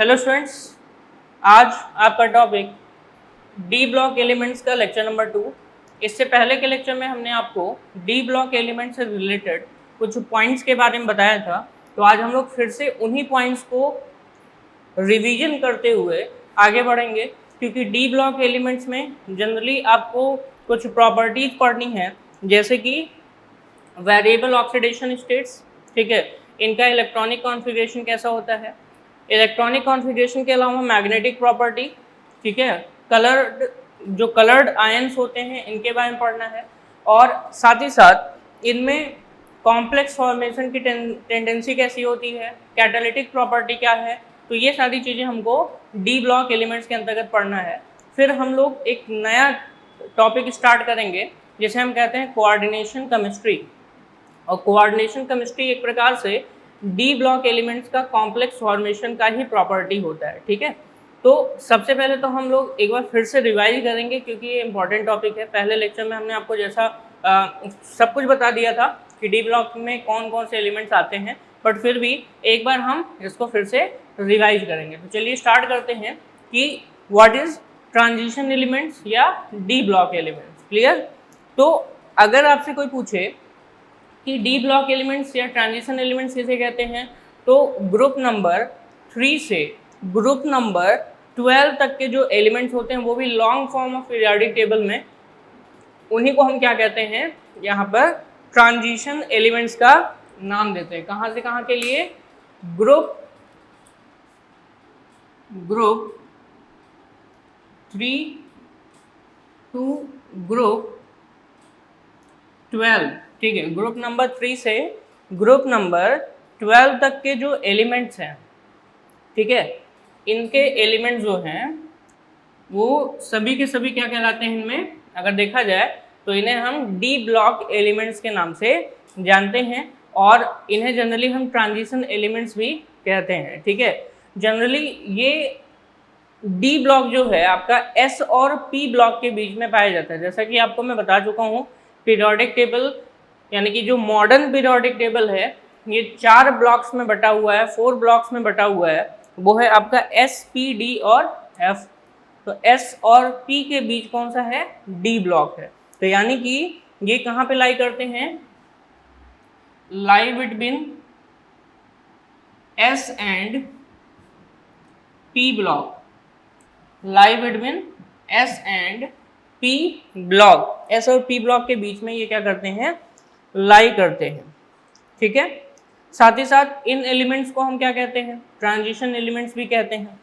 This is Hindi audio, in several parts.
हेलो स्टूडेंट्स, आज आपका टॉपिक डी ब्लॉक एलिमेंट्स का लेक्चर नंबर 2। इससे पहले के लेक्चर में हमने आपको डी ब्लॉक एलिमेंट से रिलेटेड कुछ पॉइंट्स के बारे में बताया था। तो आज हम लोग फिर से उन्हीं पॉइंट्स को रिवीजन करते हुए आगे बढ़ेंगे, क्योंकि डी ब्लॉक एलिमेंट्स में जनरली आपको कुछ प्रॉपर्टीज पढ़नी है, जैसे कि वेरिएबल ऑक्सीडेशन स्टेट्स, ठीक है, इनका इलेक्ट्रॉनिक कॉन्फ़िगरेशन कैसा होता है, इलेक्ट्रॉनिक कॉन्फ़िगरेशन के अलावा मैग्नेटिक प्रॉपर्टी, ठीक है, कलर्ड आयंस होते हैं इनके बारे में पढ़ना है, और साथ ही साथ इनमें कॉम्प्लेक्स फॉर्मेशन की टेंडेंसी कैसी होती है, कैटालिटिक प्रॉपर्टी क्या है। तो ये सारी चीज़ें हमको डी ब्लॉक एलिमेंट्स के अंतर्गत पढ़ना है। फिर हम लोग एक नया टॉपिक स्टार्ट करेंगे जिसे हम कहते हैं कोऑर्डिनेशन केमिस्ट्री। और कोऑर्डिनेशन केमिस्ट्री एक प्रकार से डी ब्लॉक एलिमेंट्स का कॉम्प्लेक्स फॉर्मेशन का ही प्रॉपर्टी होता है, ठीक है। तो सबसे पहले तो हम लोग एक बार फिर से रिवाइज करेंगे, क्योंकि ये इंपॉर्टेंट टॉपिक है। पहले लेक्चर में हमने आपको जैसा सब कुछ बता दिया था कि डी ब्लॉक में कौन कौन से एलिमेंट्स आते हैं, बट फिर भी एक बार हम इसको फिर से रिवाइज करेंगे। तो चलिए स्टार्ट करते हैं कि व्हाट इज ट्रांजिशन एलिमेंट्स या डी ब्लॉक एलिमेंट्स। क्लियर? तो अगर आपसे कोई पूछे कि डी ब्लॉक एलिमेंट्स या ट्रांजिशन एलिमेंट्स किसे कहते हैं, तो ग्रुप नंबर 3 से ग्रुप नंबर 12 तक के जो एलिमेंट्स होते हैं, वो भी long form of periodic table में, उन्हीं को हम क्या कहते हैं, यहाँ पर ट्रांजिशन एलिमेंट्स का नाम देते हैं। कहाँ से कहाँ के लिए? ग्रुप 3 टू ग्रुप 12, ठीक है। ग्रुप नंबर 3 से ग्रुप नंबर 12 तक के जो एलिमेंट्स हैं, ठीक है, इनके एलिमेंट्स जो हैं वो सभी के सभी क्या कहलाते हैं, इनमें अगर देखा जाए तो इन्हें हम डी ब्लॉक एलिमेंट्स के नाम से जानते हैं, और इन्हें जनरली हम ट्रांजिशन एलिमेंट्स भी कहते हैं, ठीक है। जनरली ये डी ब्लॉक जो है आपका एस और पी ब्लॉक के बीच में पाया जाता है। जैसा कि आपको मैं बता चुका हूँ, पीरियोडिक टेबल यानी कि जो मॉडर्न पीरियोडिक टेबल है, ये 4 ब्लॉक्स में बटा हुआ है, 4 ब्लॉक्स में बटा हुआ है। वो है आपका एस, पी, डी और एफ। तो एस और पी के बीच कौन सा है? डी ब्लॉक है। तो यानी कि ये कहाँ पे लाई करते हैं? Lie between S and P block, lie between S and P block. S और पी ब्लॉक के बीच में ये क्या करते हैं? लाई करते हैं, ठीक है। साथ ही साथ इन एलिमेंट्स को हम क्या कहते हैं? ट्रांजिशन एलिमेंट्स भी कहते हैं,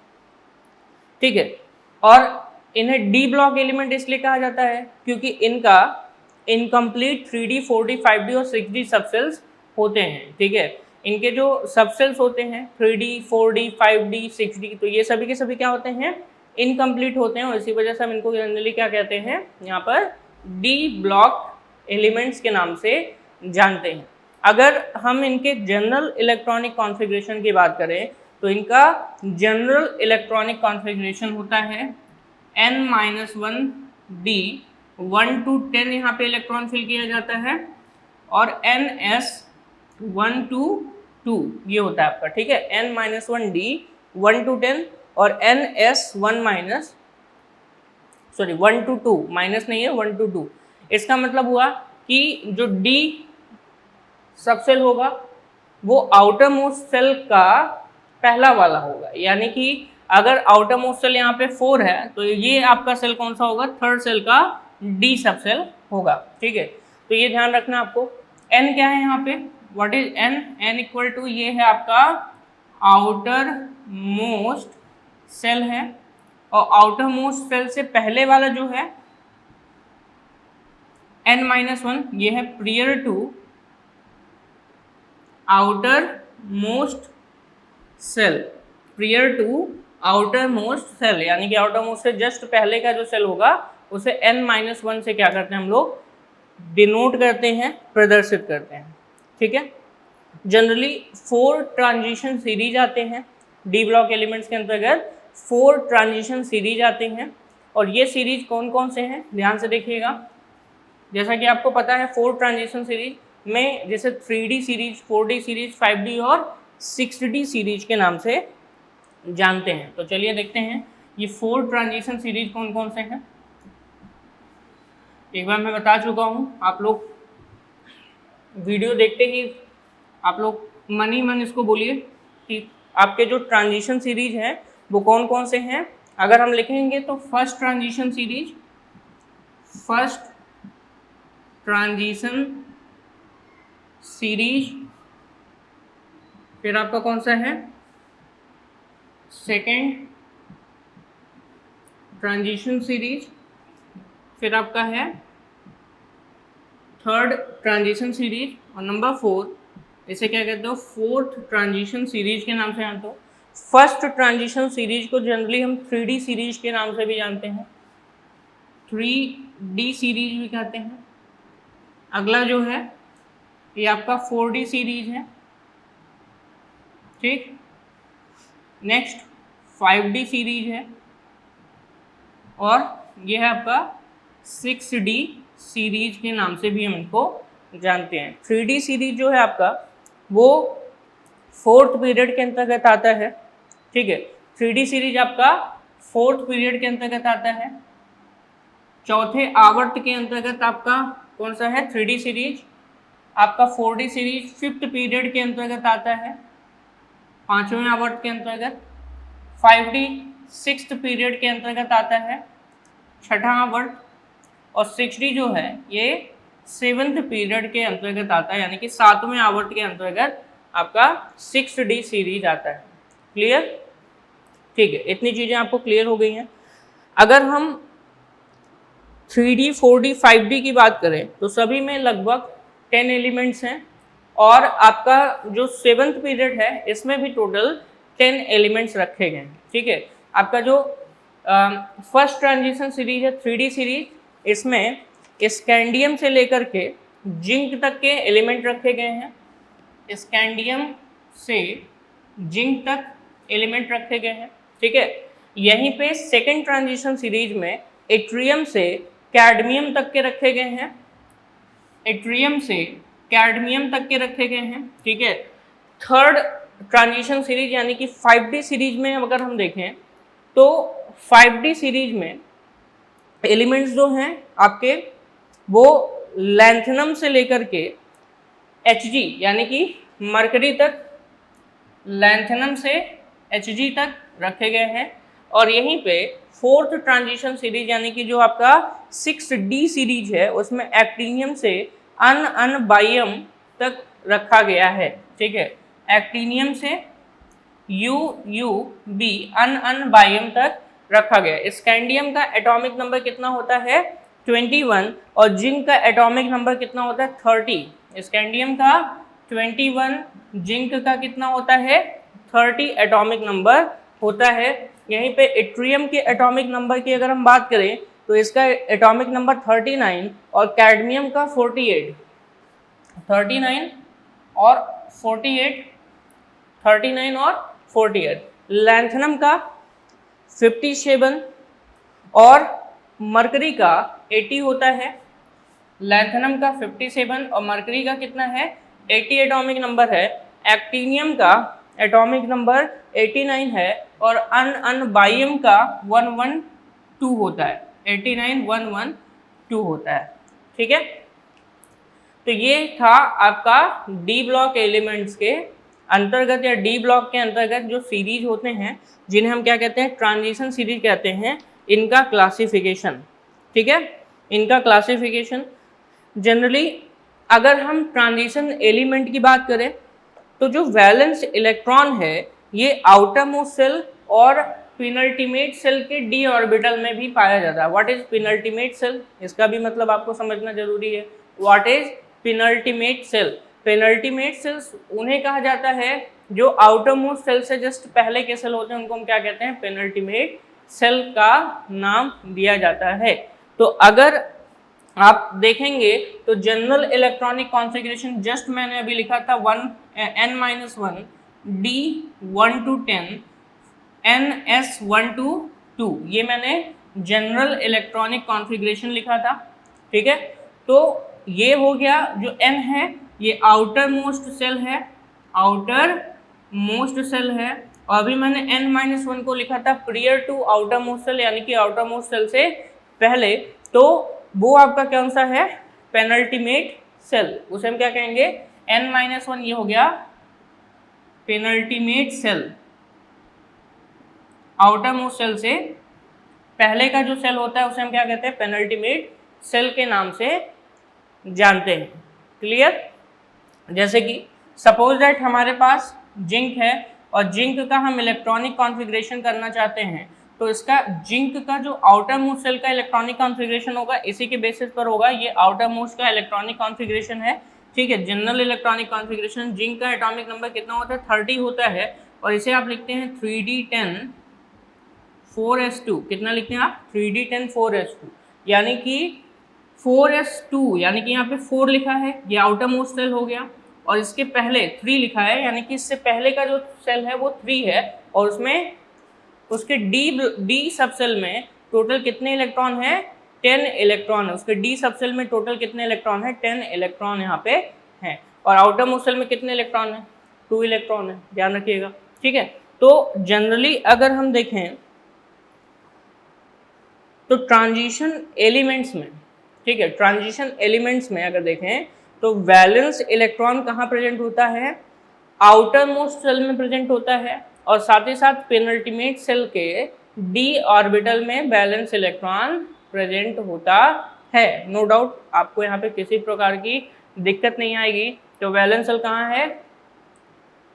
ठीक है। और इन्हें डी ब्लॉक एलिमेंट इसलिए कहा जाता है क्योंकि इनका इनकम्प्लीट 3D, 4D, 5D और 6D सबसेल्स होते हैं, ठीक है। इनके जो सबसेल्स होते हैं 3D, 4D, 5D, 6D, तो ये सभी के सभी क्या होते हैं? इनकम्प्लीट होते हैं, और इसी वजह से हम इनको जनरली क्या कहते हैं, यहाँ पर डी ब्लॉक एलिमेंट्स के नाम से जानते हैं। अगर हम इनके जनरल इलेक्ट्रॉनिक कॉन्फ़िगरेशन की बात करें, तो इनका जनरल इलेक्ट्रॉनिक कॉन्फ़िगरेशन होता है n-1d, 1 to 10 यहाँ पे इलेक्ट्रॉन फिल किया जाता है, और ns 1 to 2 ये होता है आपका, ठीक है। n-1d 1 to 10 और ns 1 to 2, माइनस नहीं है, 1 to 2। इसका मतलब हुआ कि जो D सबसेल होगा वो आउटर मोस्ट सेल का पहला वाला होगा, यानी कि अगर आउटर मोस्ट सेल यहाँ पे 4 है, तो ये आपका सेल कौन सा होगा? थर्ड सेल का D सबसेल होगा, ठीक है। तो ये ध्यान रखना आपको। N क्या है यहाँ पे? What is N? N equal to ये है आपका आउटर मोस्ट सेल है, और आउटर मोस्ट सेल से पहले वाला जो है n-1, ये है prior to outermost shell, prior to outermost shell, यानी कि आउटर मोस्ट से जस्ट पहले का जो सेल होगा उसे n-1 से क्या करते हैं हम लोग? डिनोट करते हैं, प्रदर्शित करते हैं, ठीक है। जनरली 4 ट्रांजिशन सीरीज आते हैं डी ब्लॉक एलिमेंट्स के अंतर्गत, 4 ट्रांजिशन सीरीज आते हैं, और ये सीरीज कौन कौन से हैं ध्यान से देखिएगा। जैसा कि आपको पता है 4 ट्रांजिशन सीरीज में जैसे 3D series, 4D series, 5D और 6D सीरीज के नाम से जानते हैं। तो चलिए देखते हैं ये 4 ट्रांजिशन सीरीज कौन कौन से हैं। एक बार मैं बता चुका हूँ, आप लोग वीडियो देखते ही आप लोग मन ही मन इसको बोलिए कि आपके जो ट्रांजिशन सीरीज है वो कौन कौन से हैं। अगर हम लिखेंगे तो फर्स्ट ट्रांजिशन सीरीज, फिर आपका कौन सा है सेकेंड ट्रांजिशन सीरीज, फिर आपका है थर्ड ट्रांजिशन सीरीज, और नंबर 4 इसे क्या कहते हो, फोर्थ ट्रांजिशन सीरीज के नाम से जानते हो। फर्स्ट ट्रांजिशन सीरीज को जनरली हम 3D सीरीज के नाम से भी जानते हैं, 3D सीरीज भी कहते हैं। अगला जो है ये आपका 4D सीरीज है, ठीक। नेक्स्ट 5D सीरीज है, और ये है आपका 6D सीरीज के नाम से भी हम इनको जानते हैं। 3D सीरीज जो है आपका वो 4th पीरियड के अंतर्गत आता है, ठीक है। 3D सीरीज आपका 4th पीरियड के अंतर्गत आता है। चौथे आवर्त के अंतर्गत आपका कौन सा है 3D सीरीज। आपका 4D सीरीज 5th पीरियड के अंतर्गत आता है, 5वें आवर्त के अंतर्गत। 5D 6th पीरियड के अंतर्गत आता है, 6ठा आवर्त। और 6D जो है ये 7th पीरियड के अंतर्गत आता है, यानी कि 7वें आवर्त के अंतर्गत आपका 6D सीरीज आता है। क्लियर, ठीक है। इतनी चीज़ें आपको क्लियर हो गई हैं। अगर हम 3D 4D 5D की बात करें तो सभी में लगभग 10 एलिमेंट्स हैं, और आपका जो 7th पीरियड है इसमें भी टोटल 10 एलिमेंट्स रखे गए हैं, ठीक है। आपका जो फर्स्ट ट्रांजिशन सीरीज है 3D सीरीज, इसमें स्कैंडियम से लेकर के जिंक तक के एलिमेंट रखे गए हैं, स्कैंडियम से जिंक तक एलिमेंट रखे गए हैं, ठीक है। यहीं पे सेकेंड ट्रांजिशन सीरीज में एट्रियम से कैडमियम तक के रखे गए हैं, एट्रियम से कैडमियम तक के रखे गए हैं, ठीक है। थर्ड ट्रांजिशन सीरीज यानी कि 5D सीरीज में अगर हम देखें तो 5D सीरीज में एलिमेंट्स जो हैं आपके वो लैंथनम से लेकर के Hg यानी कि मरकरी तक, लैंथनम से Hg तक रखे गए हैं। और यहीं पे फोर्थ ट्रांजिशन सीरीज यानी कि जो आपका 6D सीरीज है उसमें एक्टिनियम से बाइयम तक रखा गया है, ठीक है। एक्टिनियम से UUB बाइयम तक रखा गया। स्कैंडियम का एटॉमिक नंबर कितना होता है 21, और जिंक का एटॉमिक नंबर कितना होता है 30। स्कैंडियम का 21, जिंक का कितना होता है 30 एटॉमिक नंबर होता है। यहीं पे एट्रियम के एटॉमिक नंबर की अगर हम बात करें तो इसका एटॉमिक नंबर 39 और कैडमियम का 48, 39 और 48, 39 और 48। लैंथनम का 57 और मरकरी का 80 होता है। लैंथनम का 57 और मरकरी का कितना है 80 एटॉमिक नंबर है। एक्टिनियम का एटॉमिक नंबर 89 है, और बाइयम का 112 होता है, 89 112 होता है, ठीक है। तो ये था आपका डी ब्लॉक एलिमेंट्स के अंतर्गत या डी ब्लॉक के अंतर्गत जो सीरीज होते हैं जिन्हें हम क्या कहते हैं ट्रांजिशन सीरीज कहते हैं, इनका क्लासिफिकेशन, ठीक है। इनका क्लासिफिकेशन जनरली अगर हम ट्रांजिशन एलिमेंट की बात करें तो जो वैलेंस इलेक्ट्रॉन है ये आउटर मोस्ट सेल और पिनल्टीमेट सेल के डी ऑर्बिटल में भी पाया जाता है। व्हाट इज पिनल्टीमेट सेल, इसका भी मतलब आपको समझना जरूरी है। What is penultimate cell, penultimate cells उन्हें कहा जाता है जो आउटर मोस्ट सेल से जस्ट पहले के सेल होते हैं, उनको हम क्या कहते हैं पेनल्टीमेट सेल का नाम दिया जाता है। तो अगर आप देखेंगे तो जनरल इलेक्ट्रॉनिक कॉन्फ़िगरेशन जस्ट मैंने अभी लिखा था n-1 D1 to 10 NS1 to 2, ये मैंने जनरल इलेक्ट्रॉनिक कॉन्फ़िगरेशन लिखा था, ठीक है। तो ये हो गया जो N है ये आउटर मोस्ट सेल है, आउटर मोस्ट सेल है, और अभी मैंने n-1 को लिखा था prior to outermost shell, यानी कि आउटर मोस्ट सेल से पहले, तो वो आपका कौन सा है, पेनल्टीमेट सेल, उसे हम क्या कहेंगे, n-1 ये हो गया penultimate shell. Outermost cell से पहले का जो सेल होता है उसे हम क्या कहते हैं, पेनल्टीमेट सेल के नाम से जानते हैं। क्लियर? जैसे कि सपोज दैट हमारे पास जिंक है और जिंक का हम इलेक्ट्रॉनिक कॉन्फ़िगरेशन करना चाहते हैं, तो इसका जिंक का जो आउटर मोस्ट सेल का इलेक्ट्रॉनिक कॉन्फ़िगरेशन होगा इसी के बेसिस पर होगा। ये आउटर मोस्ट का इलेक्ट्रॉनिक कॉन्फ़िगरेशन है, ठीक है, जनरल इलेक्ट्रॉनिक कॉन्फ़िगरेशन। जिंक का एटॉमिक नंबर कितना होता है, 30 होता है, और इसे आप लिखते हैं 3d10 4s2। कितना लिखते हैं आप, 3d10 4s2, यानी कि 4s2, यानी कि यहाँ पे 4 लिखा है, ये आउटर मोस्ट सेल हो गया, और इसके पहले 3 लिखा है, यानी कि इससे पहले का जो सेल है वो 3 है, और उसमें उसके डी सब सेल में टोटल कितने इलेक्ट्रॉन है, 10 इलेक्ट्रॉन है। उसके डी सब सेल में टोटल कितने इलेक्ट्रॉन है, 10 इलेक्ट्रॉन यहाँ पे हैं। और आउटर मोस्ट सेल में कितने इलेक्ट्रॉन है, 2 इलेक्ट्रॉन है, ध्यान रखिएगा, ठीक है। तो जनरली अगर हम देखें तो ट्रांजिशन एलिमेंट्स में, ठीक है, ट्रांजिशन एलिमेंट्स में अगर देखें तो वैलेंस इलेक्ट्रॉन कहाँ प्रेजेंट होता है, आउटर मोस्ट सेल में प्रेजेंट होता है, और साथ ही साथ पेनल्टीमेट सेल के डी ऑर्बिटल में वैलेंस इलेक्ट्रॉन प्रेजेंट होता है। नो डाउट आपको यहाँ पे किसी प्रकार की दिक्कत नहीं आएगी। तो वैलेंस सेल कहाँ है,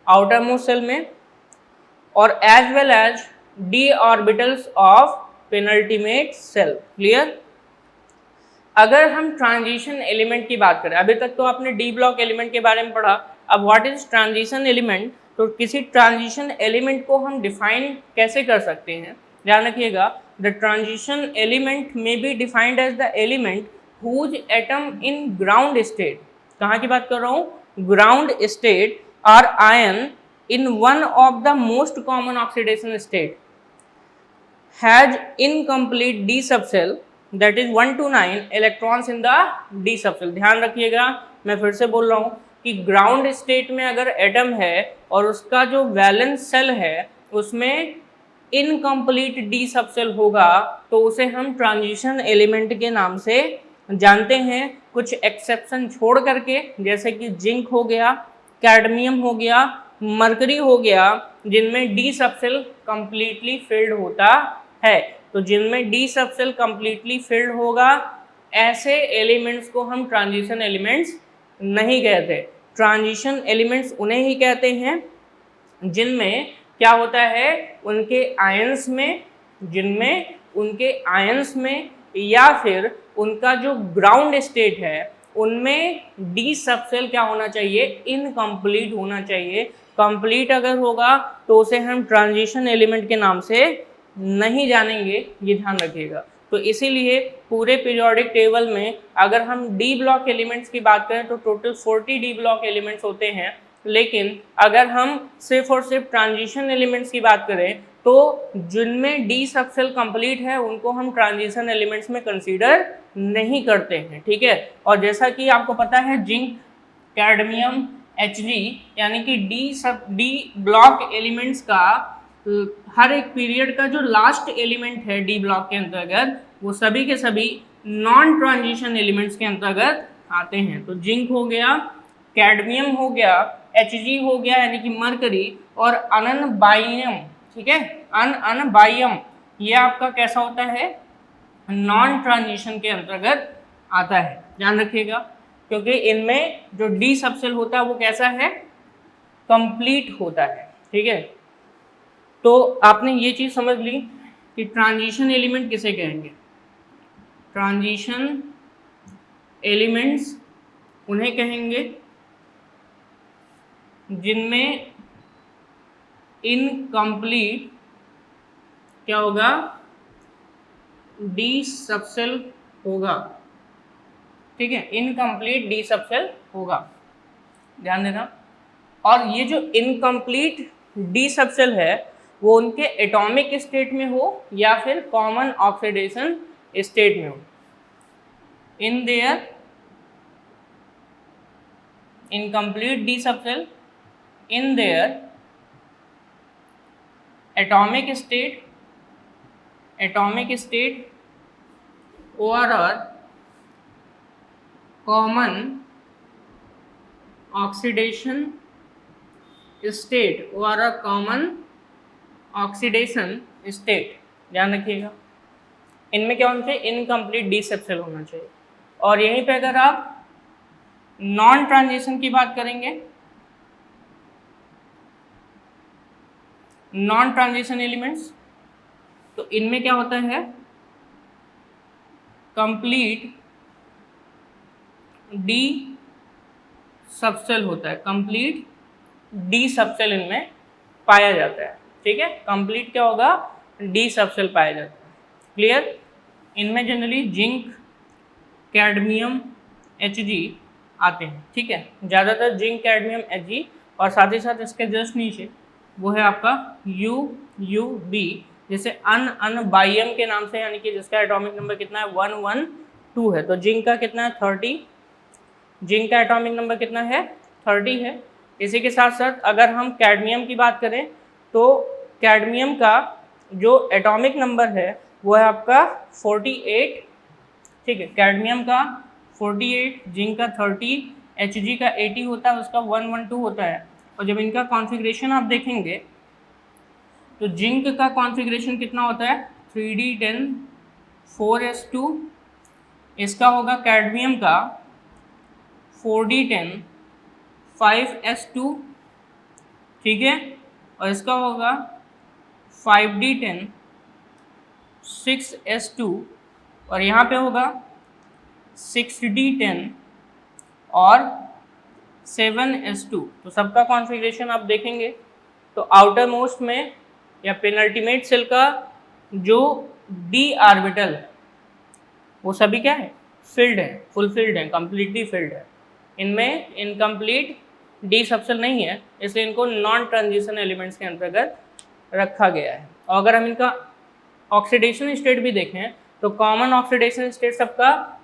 आउटर मोस्ट सेल में, और as well as D orbitals of penultimate shell. Clear? अगर हम ट्रांजिशन एलिमेंट की बात करें, अभी तक तो आपने डी ब्लॉक एलिमेंट के बारे में पढ़ा, अब व्हाट इज ट्रांजिशन एलिमेंट। तो किसी ट्रांजिशन एलिमेंट को हम डिफाइन कैसे कर सकते हैं, ध्यान रखिएगा। द ट्रांजिशन एलिमेंट में be defined as the element whose atom in ground state, कहाँ की बात कर रहा हूँ, ground state, or ion in one of the most common oxidation state has incomplete D subshell, that is 1 to 9 electrons in the D subshell. ध्यान रखिएगा, मैं फिर से बोल रहा हूँ कि ग्राउंड स्टेट में अगर एटम है और उसका जो वैलेंस सेल है उसमें इनकम्प्लीट डी सबसेल होगा, तो उसे हम ट्रांजिशन एलिमेंट के नाम से जानते हैं, कुछ एक्सेप्शन छोड़ करके, जैसे कि जिंक हो गया, कैडमियम हो गया, मरकरी हो गया, जिनमें डी सबसेल कंप्लीटली फिल्ड होता है। तो जिनमें डी सबसेल कंप्लीटली फिल्ड होगा, ऐसे एलिमेंट्स को हम ट्रांजिशन एलिमेंट्स नहीं कहते। ट्रांजिशन एलिमेंट्स उन्हें ही कहते हैं जिनमें क्या होता है, उनके आयंस में, जिनमें उनके आयंस में या फिर उनका जो ग्राउंड स्टेट है उनमें डी सबसेल क्या होना चाहिए, इनकम्प्लीट होना चाहिए। कंप्लीट अगर होगा तो उसे हम ट्रांजिशन एलिमेंट के नाम से नहीं जानेंगे, ये ध्यान रखिएगा। तो इसीलिए पूरे पीरियोडिक टेबल में अगर हम डी ब्लॉक एलिमेंट्स की बात करें तो टोटल 40 डी ब्लॉक एलिमेंट्स होते हैं, लेकिन अगर हम सिर्फ और सिर्फ ट्रांजिशन एलिमेंट्स की बात करें तो जिनमें डी सबसेल कंप्लीट है उनको हम ट्रांजिशन एलिमेंट्स में कंसीडर नहीं करते हैं, ठीक है। और जैसा कि आपको पता है जिंक, कैडमियम, Hg, यानी कि डी ब्लॉक एलिमेंट्स का हर एक पीरियड का जो लास्ट एलिमेंट है डी ब्लॉक के अंतर्गत, वो सभी के सभी नॉन ट्रांजिशन एलिमेंट्स के अंतर्गत आते हैं। तो जिंक हो गया, कैडमियम हो गया, Hg हो गया यानी कि मरकरी, और अनबाइयम, ठीक है, अनबाइयम, ये आपका कैसा होता है, नॉन ट्रांजिशन के अंतर्गत आता है। ध्यान रखिएगा, क्योंकि इनमें जो डी सबसेल होता है वो कैसा है, कंप्लीट होता है, ठीक है। तो आपने ये चीज़ समझ ली कि ट्रांजिशन एलिमेंट किसे कहेंगे। ट्रांजिशन एलिमेंट्स उन्हें कहेंगे जिनमें इनकम्प्लीट क्या होगा, डी सबसेल होगा, ठीक है, इनकम्प्लीट डी सबसेल होगा, ध्यान देना। और ये जो इनकम्प्लीट डी सबसेल है वो उनके एटॉमिक स्टेट में हो या फिर कॉमन ऑक्सीडेशन स्टेट में हो, in their incomplete D subshell in their atomic state ORR common oxidation state ORR common oxidation state, ध्यान रखिएगा। इनमें क्या होना चाहिए, इनकम्प्लीट डी सबसेल होना चाहिए। और यहीं पे अगर आप नॉन ट्रांजिशन की बात करेंगे, नॉन ट्रांजिशन एलिमेंट्स, तो इनमें क्या होता है, कंप्लीट डी सबसेल होता है, कंप्लीट डी सबसेल इनमें पाया जाता है। ठीक है, कंप्लीट क्या होगा, डी सबसेल पाया जाता है। क्लियर। इनमें जनरली जिंक, कैडमियम, Hg आते हैं। ठीक है, ज़्यादातर जिंक, कैडमियम, Hg, और साथ ही साथ इसके जस्ट नीचे वो है आपका UUB, जैसे अन बाइयम के नाम से, यानी कि जिसका एटॉमिक नंबर कितना है 112 है। तो जिंक का कितना है 30, जिंक का एटॉमिक नंबर कितना है 30 है। इसी के साथ साथ अगर हम कैडमियम की बात करें तो कैडमियम का जो एटॉमिक नंबर है वो है आपका 48। ठीक है, कैडमियम का 48, जिंक का 30, Hg का 80 होता है, उसका 112 होता है। और जब इनका कॉन्फ़िगरेशन आप देखेंगे तो जिंक का कॉन्फ़िगरेशन कितना होता है 3d10 4s2, इसका होगा कैडमियम का 4d10 5s2, ठीक है, और इसका होगा 5d10 6s2, और यहाँ पे होगा 6d10 और 7s2। तो सबका कॉन्फ़िगरेशन आप देखेंगे तो आउटर मोस्ट में या पेनल्टीमेट सेल का जो डी ऑर्बिटल है वो सभी क्या है, फिल्ड है, फुलफिल्ड है, कंप्लीटली फिल्ड है। इनमें इनकम्प्लीट डी सबसेल नहीं है, इसलिए इनको नॉन ट्रांजिशन एलिमेंट्स के अंतर्गत रखा गया है। और अगर हम इनका ऑक्सीडेशन स्टेट भी देखें तो कॉमन ऑक्सीडेशन स्टेट सबका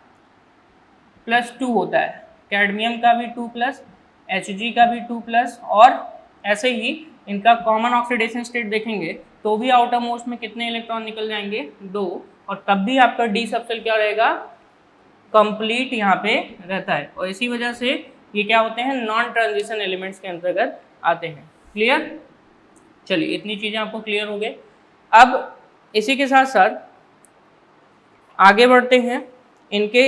+2 होता है, कैडमियम का भी 2+, Hg का भी 2+, और ऐसे ही इनका कॉमन ऑक्सीडेशन स्टेट देखेंगे तो भी आउटर मोस्ट में कितने इलेक्ट्रॉन निकल जाएंगे 2, और तब भी आपका डी सबसेल क्या रहेगा, कंप्लीट यहाँ पे रहता है। और इसी वजह से ये क्या होते हैं, नॉन ट्रांजिशन एलिमेंट्स के अंतर्गत आते हैं। क्लियर। चलिए, इतनी चीज़ें आपको क्लियर हो गए। अब इसी के साथ साथ आगे बढ़ते हैं इनके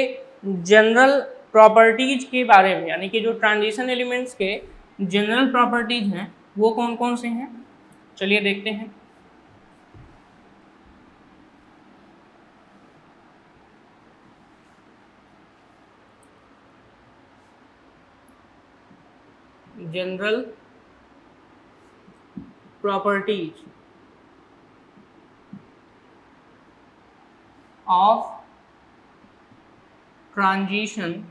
जनरल प्रॉपर्टीज के बारे में, यानी कि जो ट्रांजिशन एलिमेंट्स के जनरल प्रॉपर्टीज हैं वो कौन कौन से हैं, चलिए देखते हैं। General properties of transition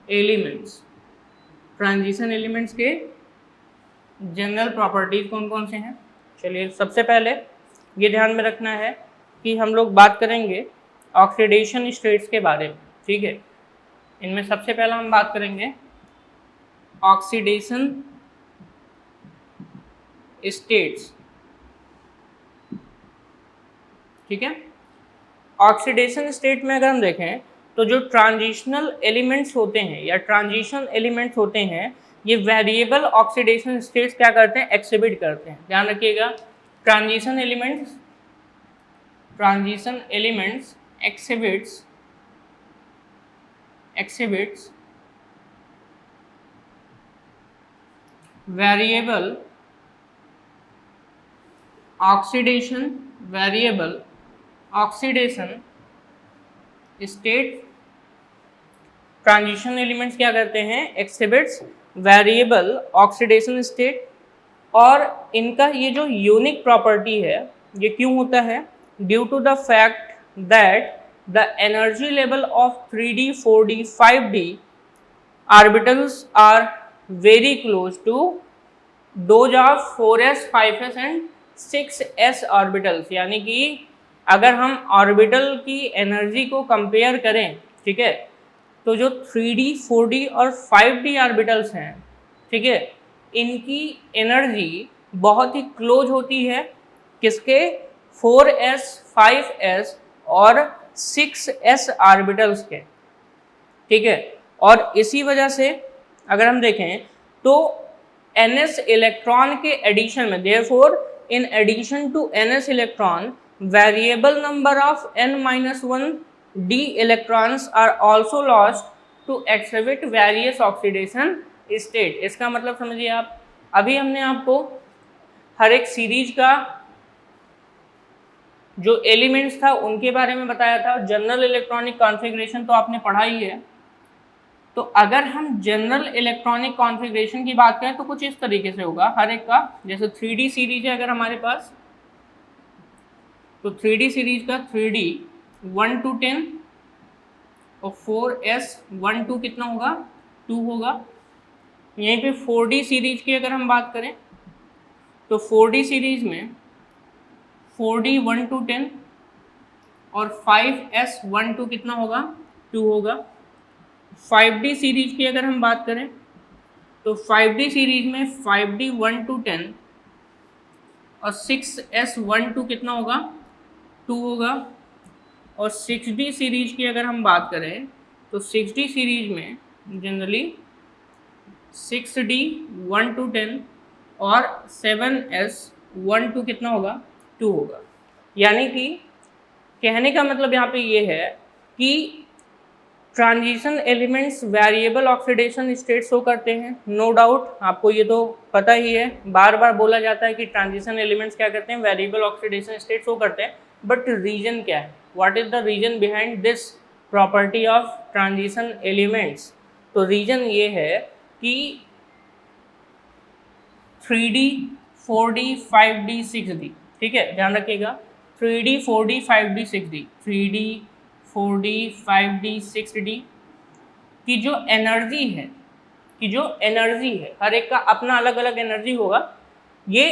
elements, transition elements के जनरल प्रॉपर्टीज कौन कौन से हैं। चलिए, सबसे पहले ये ध्यान में रखना है कि हम लोग बात करेंगे ऑक्सीडेशन स्टेट्स के बारे में। ठीक है, इनमें सबसे पहला हम बात करेंगे ऑक्सीडेशन स्टेट्स। ठीक है, ऑक्सीडेशन स्टेट में अगर हम देखें तो जो ट्रांजिशनल एलिमेंट्स होते हैं या ट्रांजिशन एलिमेंट्स होते हैं ये वेरिएबल ऑक्सीडेशन स्टेट्स क्या करते हैं, एक्सिबिट करते हैं। ध्यान रखिएगा, transition elements exhibits variable oxidation state। Transition elements क्या करते हैं, एक्सिबिट्स वेरिएबल ऑक्सीडेशन स्टेट। और इनका ये जो यूनिक प्रॉपर्टी है ये क्यों होता है, due to the fact that the energy level of 3d 4d 5d orbitals are very close to those of 4s 5s and 6s orbitals। यानी कि अगर हम ऑर्बिटल की एनर्जी को कंपेयर करें, ठीक है, तो जो 3d 4d और 5d ऑर्बिटल्स हैं, ठीक है, इनकी एनर्जी बहुत ही क्लोज होती है किसके, 4s 5s और 6s ऑर्बिटल्स के, ठीक है। और इसी वजह से अगर हम देखें तो ns इलेक्ट्रॉन के एडिशन में, therefore in addition to ns electron variable number of n-1 d electrons are also lost to exhibit various oxidation state. इसका मतलब समझिए आप, अभी हमने आपको हर एक सीरीज का जो एलिमेंट्स था उनके बारे में बताया था। जनरल इलेक्ट्रॉनिक कॉन्फ़िगरेशन तो आपने पढ़ा ही है। तो अगर हम जनरल इलेक्ट्रॉनिक कॉन्फ़िगरेशन की बात करें तो कुछ इस तरीके से होगा हर एक का। जैसे 3D सीरीज है अगर हमारे पास, तो 3D सीरीज का 3D 1 to 10 और 4s 1 to कितना होगा, 2 होगा। यहीं पे 4D सीरीज की अगर हम बात करें तो 4D सीरीज में 4D 1 to 10 और 5s 1 to कितना होगा, 2 होगा। 5D सीरीज की अगर हम बात करें तो 5D सीरीज में 5D 1 to 10 और 6s 1 to कितना होगा, 2 होगा। और 6D सीरीज की अगर हम बात करें तो 6D सीरीज में जनरली 6D 1 to 10 और 7s 1 to कितना होगा, 2 होगा। यानी कि कहने का मतलब यहाँ पे ये है कि transition elements variable oxidation state show करते हैं। नो डाउट आपको ये तो पता ही है, बार बार बोला जाता है कि ट्रांजिशन एलिमेंट्स क्या करते हैं, वेरिएबल ऑक्सीडेशन स्टेट शो करते हैं। बट रीजन क्या है, what is the reason behind this property of transition elements? तो रीजन ये है कि 3D 4D 5D 6D, ठीक है, ध्यान रखिएगा। 3D 4D 5D 6D, 3D 4D 5D 6D की जो एनर्जी है, हर एक का अपना अलग अलग एनर्जी होगा। ये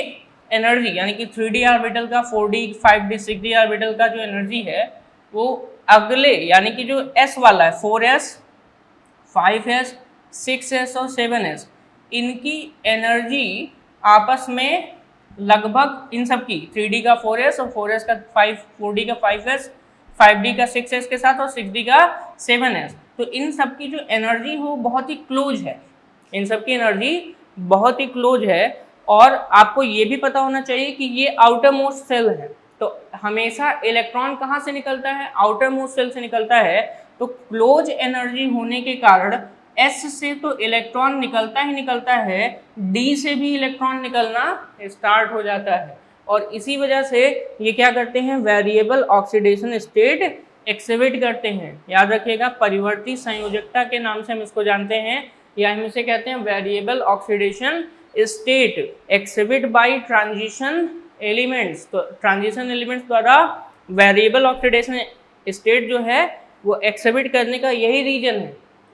एनर्जी यानी कि 3D ऑर्बिटल का, 4D 5D 6D ऑर्बिटल का जो एनर्जी है वो अगले यानी कि जो s वाला है, 4s 5s 6s और 7s, इनकी एनर्जी आपस में लगभग इन सब की 3D का 4s और 4s का 4D का 5s, 5D का 6s के साथ और 6D का 7s, तो इन सब की जो एनर्जी हो बहुत ही क्लोज है, इन सब की एनर्जी बहुत ही क्लोज है। और आपको ये भी पता होना चाहिए कि ये आउटर मोस्ट सेल है, तो हमेशा इलेक्ट्रॉन कहाँ से निकलता है, आउटर मोस्ट सेल से निकलता है। तो क्लोज एनर्जी होने के कारण S से तो इलेक्ट्रॉन निकलता ही निकलता है, D से भी इलेक्ट्रॉन निकलना स्टार्ट हो जाता है। और इसी वजह से ये क्या करते हैं, वेरिएबल ऑक्सीडेशन स्टेट एक्सिबिट करते हैं। याद रखिएगा, परिवर्ती संयोजकता के नाम से हम इसको जानते हैं, या हम इसे कहते हैं variable oxidation state exhibit by transition elements. तो ट्रांजिशन एलिमेंट्स द्वारा वेरिएबल ऑक्सीडेशन स्टेट जो है वो एक्सिबिट करने का यही रीजन है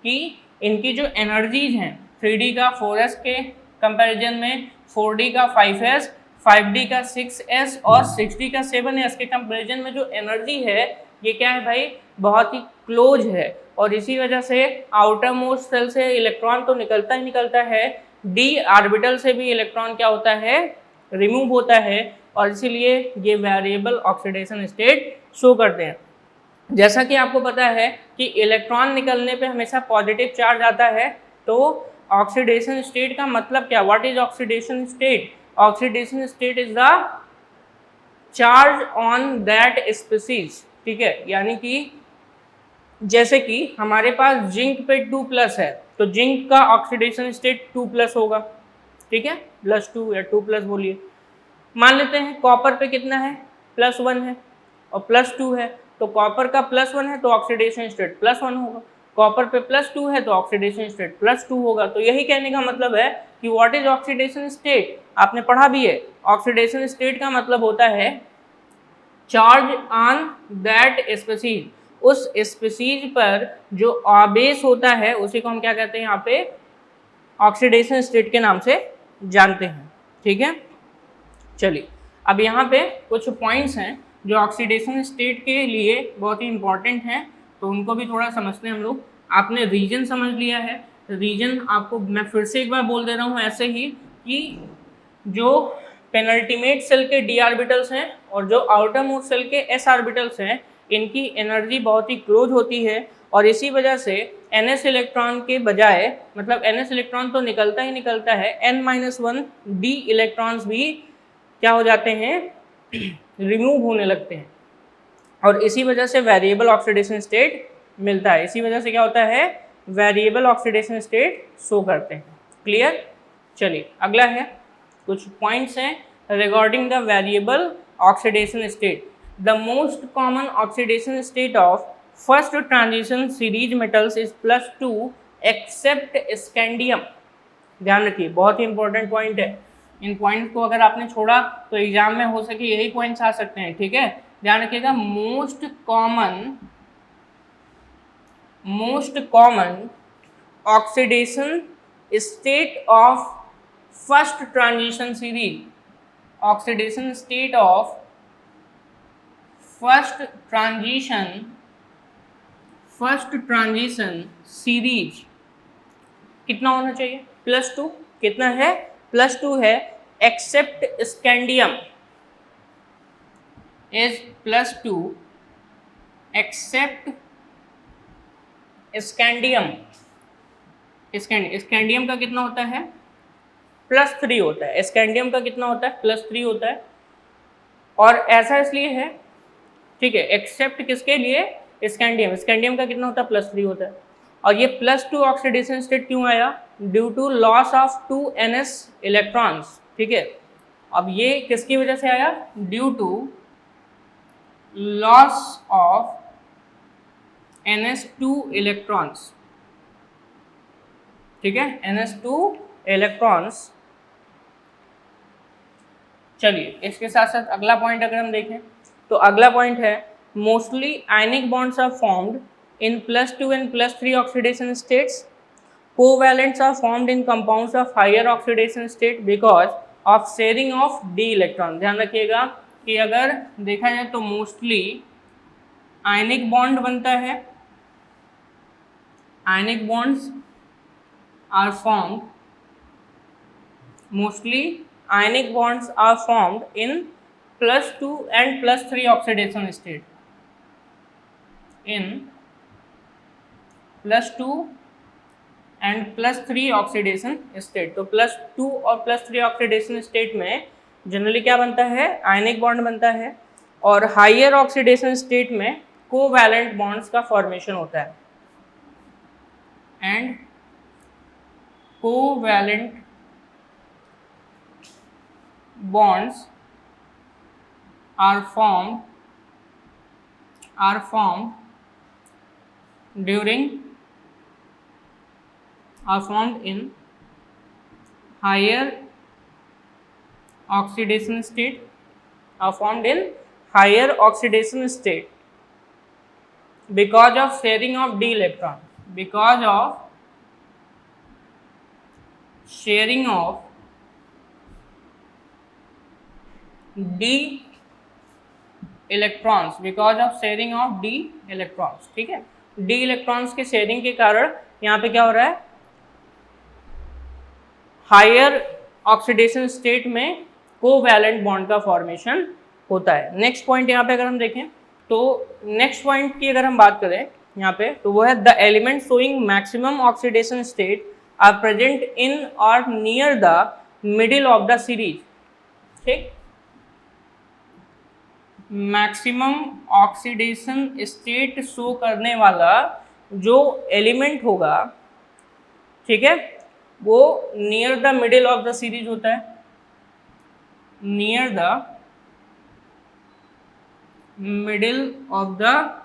कि इनकी जो एनर्जीज हैं, 3D का 4s के कंपैरिजन में 4D का 5s, 5D का 6s और 6D का 7s के कंपैरिजन में जो एनर्जी है ये क्या है भाई, बहुत ही क्लोज है। और इसी वजह से आउटर मोस्ट सेल से इलेक्ट्रॉन तो निकलता ही निकलता है, D ऑर्बिटल से भी इलेक्ट्रॉन क्या होता है, रिमूव होता है, और इसीलिए ये वेरिएबल ऑक्सीडेशन स्टेट शो करते हैं। जैसा कि आपको पता है कि इलेक्ट्रॉन निकलने पे हमेशा पॉजिटिव चार्ज आता है, तो ऑक्सीडेशन स्टेट का मतलब क्या, what is oxidation state? Oxidation state is the charge on that species, ठीक है। यानी कि जैसे कि हमारे पास जिंक पे 2+ है, तो जिंक का ऑक्सीडेशन स्टेट 2+ होगा, ठीक है, +2 या 2+ बोलिए। मान लेते हैं कॉपर पे कितना है, +1 है और +2 है, तो कॉपर का +1 है तो ऑक्सीडेशन स्टेट +1 होगा, कॉपर पे +2 है तो ऑक्सीडेशन स्टेट +2 होगा। तो यही कहने का मतलब है कि व्हाट इज ऑक्सीडेशन स्टेट, आपने पढ़ा भी है, ऑक्सीडेशन स्टेट का मतलब होता है चार्ज ऑन दैट स्पीसीज, उस स्पीसीज पर जो आवेश होता है उसी को हम क्या कहते हैं यहाँ पे, ऑक्सीडेशन स्टेट के नाम से जानते हैं, ठीक है। चलिए अब यहाँ पे कुछ पॉइंट्स हैं जो ऑक्सीडेशन स्टेट के लिए बहुत ही इंपॉर्टेंट हैं, तो उनको भी थोड़ा समझते हैं हम लोग। आपने रीजन समझ लिया है, रीजन आपको मैं फिर से एक बार बोल दे रहा हूँ ऐसे ही, कि जो पेनल्टीमेट सेल के d ऑर्बिटल्स हैं और जो आउटर मोस्ट सेल के s ऑर्बिटल्स हैं, इनकी एनर्जी बहुत ही क्लोज होती है और इसी वजह से ns इलेक्ट्रॉन के बजाय, मतलब ns इलेक्ट्रॉन तो निकलता ही निकलता है, n-1 d इलेक्ट्रॉन्स भी क्या हो जाते हैं, रिमूव होने लगते हैं और इसी वजह से वेरिएबल ऑक्सीडेशन स्टेट मिलता है। इसी वजह से क्या होता है, वेरिएबल ऑक्सीडेशन स्टेट शो करते हैं। क्लियर? चलिए अगला है, कुछ पॉइंट्स हैं regarding the variable oxidation state. The most common oxidation state of first transition series metals is +2 except scandium. ध्यान रखिए, बहुत ही इंपॉर्टेंट पॉइंट है। इन पॉइंट को अगर आपने छोड़ा तो एग्जाम में हो सके यही पॉइंट्स आ सकते हैं, ठीक है। ध्यान रखिएगा, most common oxidation state of first transition series, oxidation state of first transition series कितना होना चाहिए, +2। कितना है, +2 है। Except scandium is +2 except scandium. Scandium का कितना होता है, +3 होता है। स्कैंडियम का कितना होता है, +3 होता है। और ऐसा इसलिए है, ठीक है, एक्सेप्ट किसके लिए, स्कैंडियम का कितना होता है, +3 होता है। और ये +2 ऑक्सीडेशन स्टेट क्यों आया, due to loss of 2 ns electrons, ठीक है। अब ये किसकी वजह से आया, due to loss of ns2 electrons, ठीक है, ns2 इलेक्ट्रॉन्स। चलिए इसके साथ साथ अगला पॉइंट अगर हम देखें तो अगला पॉइंट है, mostly ionic bonds are formed in +2 and +3 oxidation states. Covalents are formed in compounds of higher oxidation state because of sharing of d electron. ध्यान रखिएगा कि अगर देखा जाए तो मोस्टली आयनिक बॉन्ड बनता है, ionic bonds are formed, mostly ionic bonds are formed in +2 and +3 oxidation state, in +2 and +3 oxidation state. तो +2 और +3 ऑक्सीडेशन स्टेट में जनरली क्या बनता है, आयनिक बॉन्ड बनता है और हायर ऑक्सीडेशन स्टेट में कोवैलेंट बॉन्ड्स का फॉर्मेशन होता है। And covalent bonds are formed are formed in higher oxidation state, because of sharing of d electron, because of sharing of d electrons, ठीक है। d इलेक्ट्रॉन्स के शेयरिंग के कारण यहाँ पे क्या हो रहा है, हायर ऑक्सीडेशन स्टेट में कोवैलेंट बॉन्ड का फॉर्मेशन होता है। नेक्स्ट पॉइंट यहाँ पे अगर हम देखें तो नेक्स्ट पॉइंट की अगर हम बात करें यहाँ पे तो वो है, the element showing maximum oxidation state are present in और near the middle of the series, ठीक। मैक्सिमम ऑक्सीडेशन स्टेट शो करने वाला जो एलिमेंट होगा, ठीक है, वो near the middle of the series होता है, near the middle of the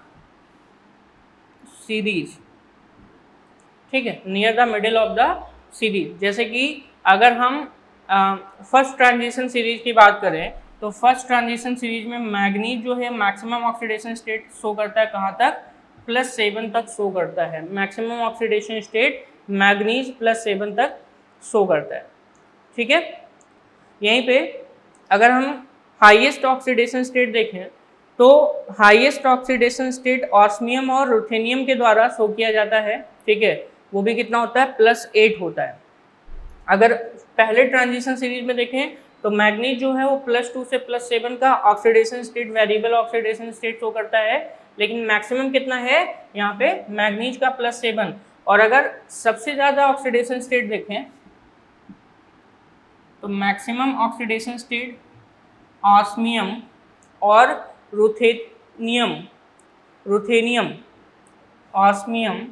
series, ठीक है, near the middle of the series. जैसे कि अगर हम फर्स्ट ट्रांजिशन सीरीज की बात करें तो फर्स्ट ट्रांजिशन सीरीज में मैग्नीज जो है मैक्सिमम ऑक्सीडेशन स्टेट शो करता है, कहाँ तक, +7 तक शो करता है। मैक्सिमम ऑक्सीडेशन स्टेट मैग्नीज +7 तक शो करता है, ठीक है। यहीं पे अगर हम हाईएस्ट ऑक्सीडेशन स्टेट देखें तो हाईएस्ट ऑक्सीडेशन स्टेट ऑस्मियम और रुथेनियम के द्वारा शो किया जाता है, ठीक है। वो भी कितना होता है, +8 होता है, अगर पहले ट्रांजिशन सीरीज में देखें तो मैग्नीज जो है वो +2 से +7 का oxidation state, variable oxidation state show करता है, लेकिन मैक्सिमम कितना है यहाँ पे मैग्नीज का +7। और अगर सबसे ज़्यादा ऑक्सीडेशन स्टेट देखें तो मैक्सिमम ऑक्सीडेशन स्टेट ऑस्मियम और रुथेनियम ऑस्मियम,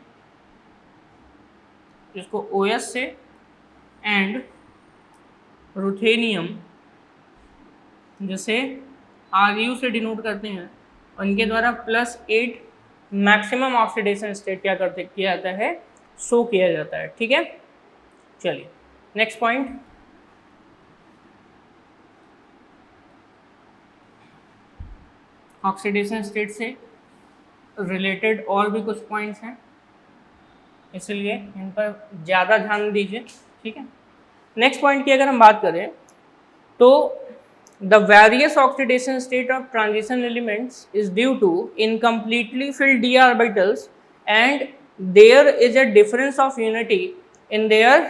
जिसको OS से, एंड रुथेनियम जिसे RU से डिनोट करते हैं, उनके द्वारा +8 मैक्सिमम ऑक्सीडेशन स्टेट क्या किया जाता है, शो किया जाता है। ठीक है, चलिए नेक्स्ट पॉइंट। ऑक्सीडेशन स्टेट से रिलेटेड और भी कुछ पॉइंट्स हैं, इसलिए इन पर ज़्यादा ध्यान दीजिए। ठीक है, नेक्स्ट पॉइंट की अगर हम बात करें तो the various oxidation state of transition elements is due to incompletely filled d orbitals and there is a difference of unity in their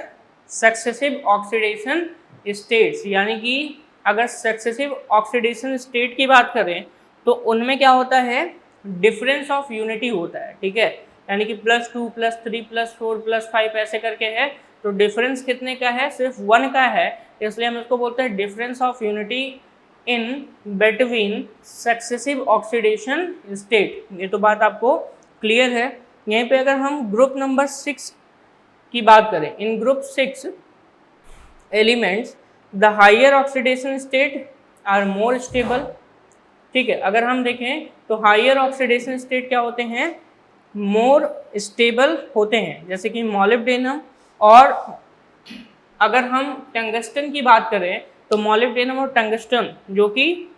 successive oxidation states. यानी कि अगर सक्सेसिव ऑक्सीडेशन स्टेट की बात करें तो उनमें क्या होता है, डिफरेंस ऑफ यूनिटी होता है। ठीक है, यानी कि +2 +3 +4 +5 ऐसे करके है, तो डिफरेंस कितने का है, सिर्फ 1 का है, इसलिए हम इसको बोलते हैं difference of unity in between successive oxidation state. ये तो बात आपको क्लियर है। यहीं पे अगर हम ग्रुप नंबर 6 की बात करें, in group 6 elements the higher oxidation state are more stable. ठीक है, अगर हम देखें तो हायर ऑक्सीडेशन स्टेट क्या होते हैं, मोर स्टेबल होते हैं, जैसे कि मॉलिब्डेनम। और अगर हम टंगस्टन की बात करें तो मॉलिब्डेनम और टंगस्टन जो कि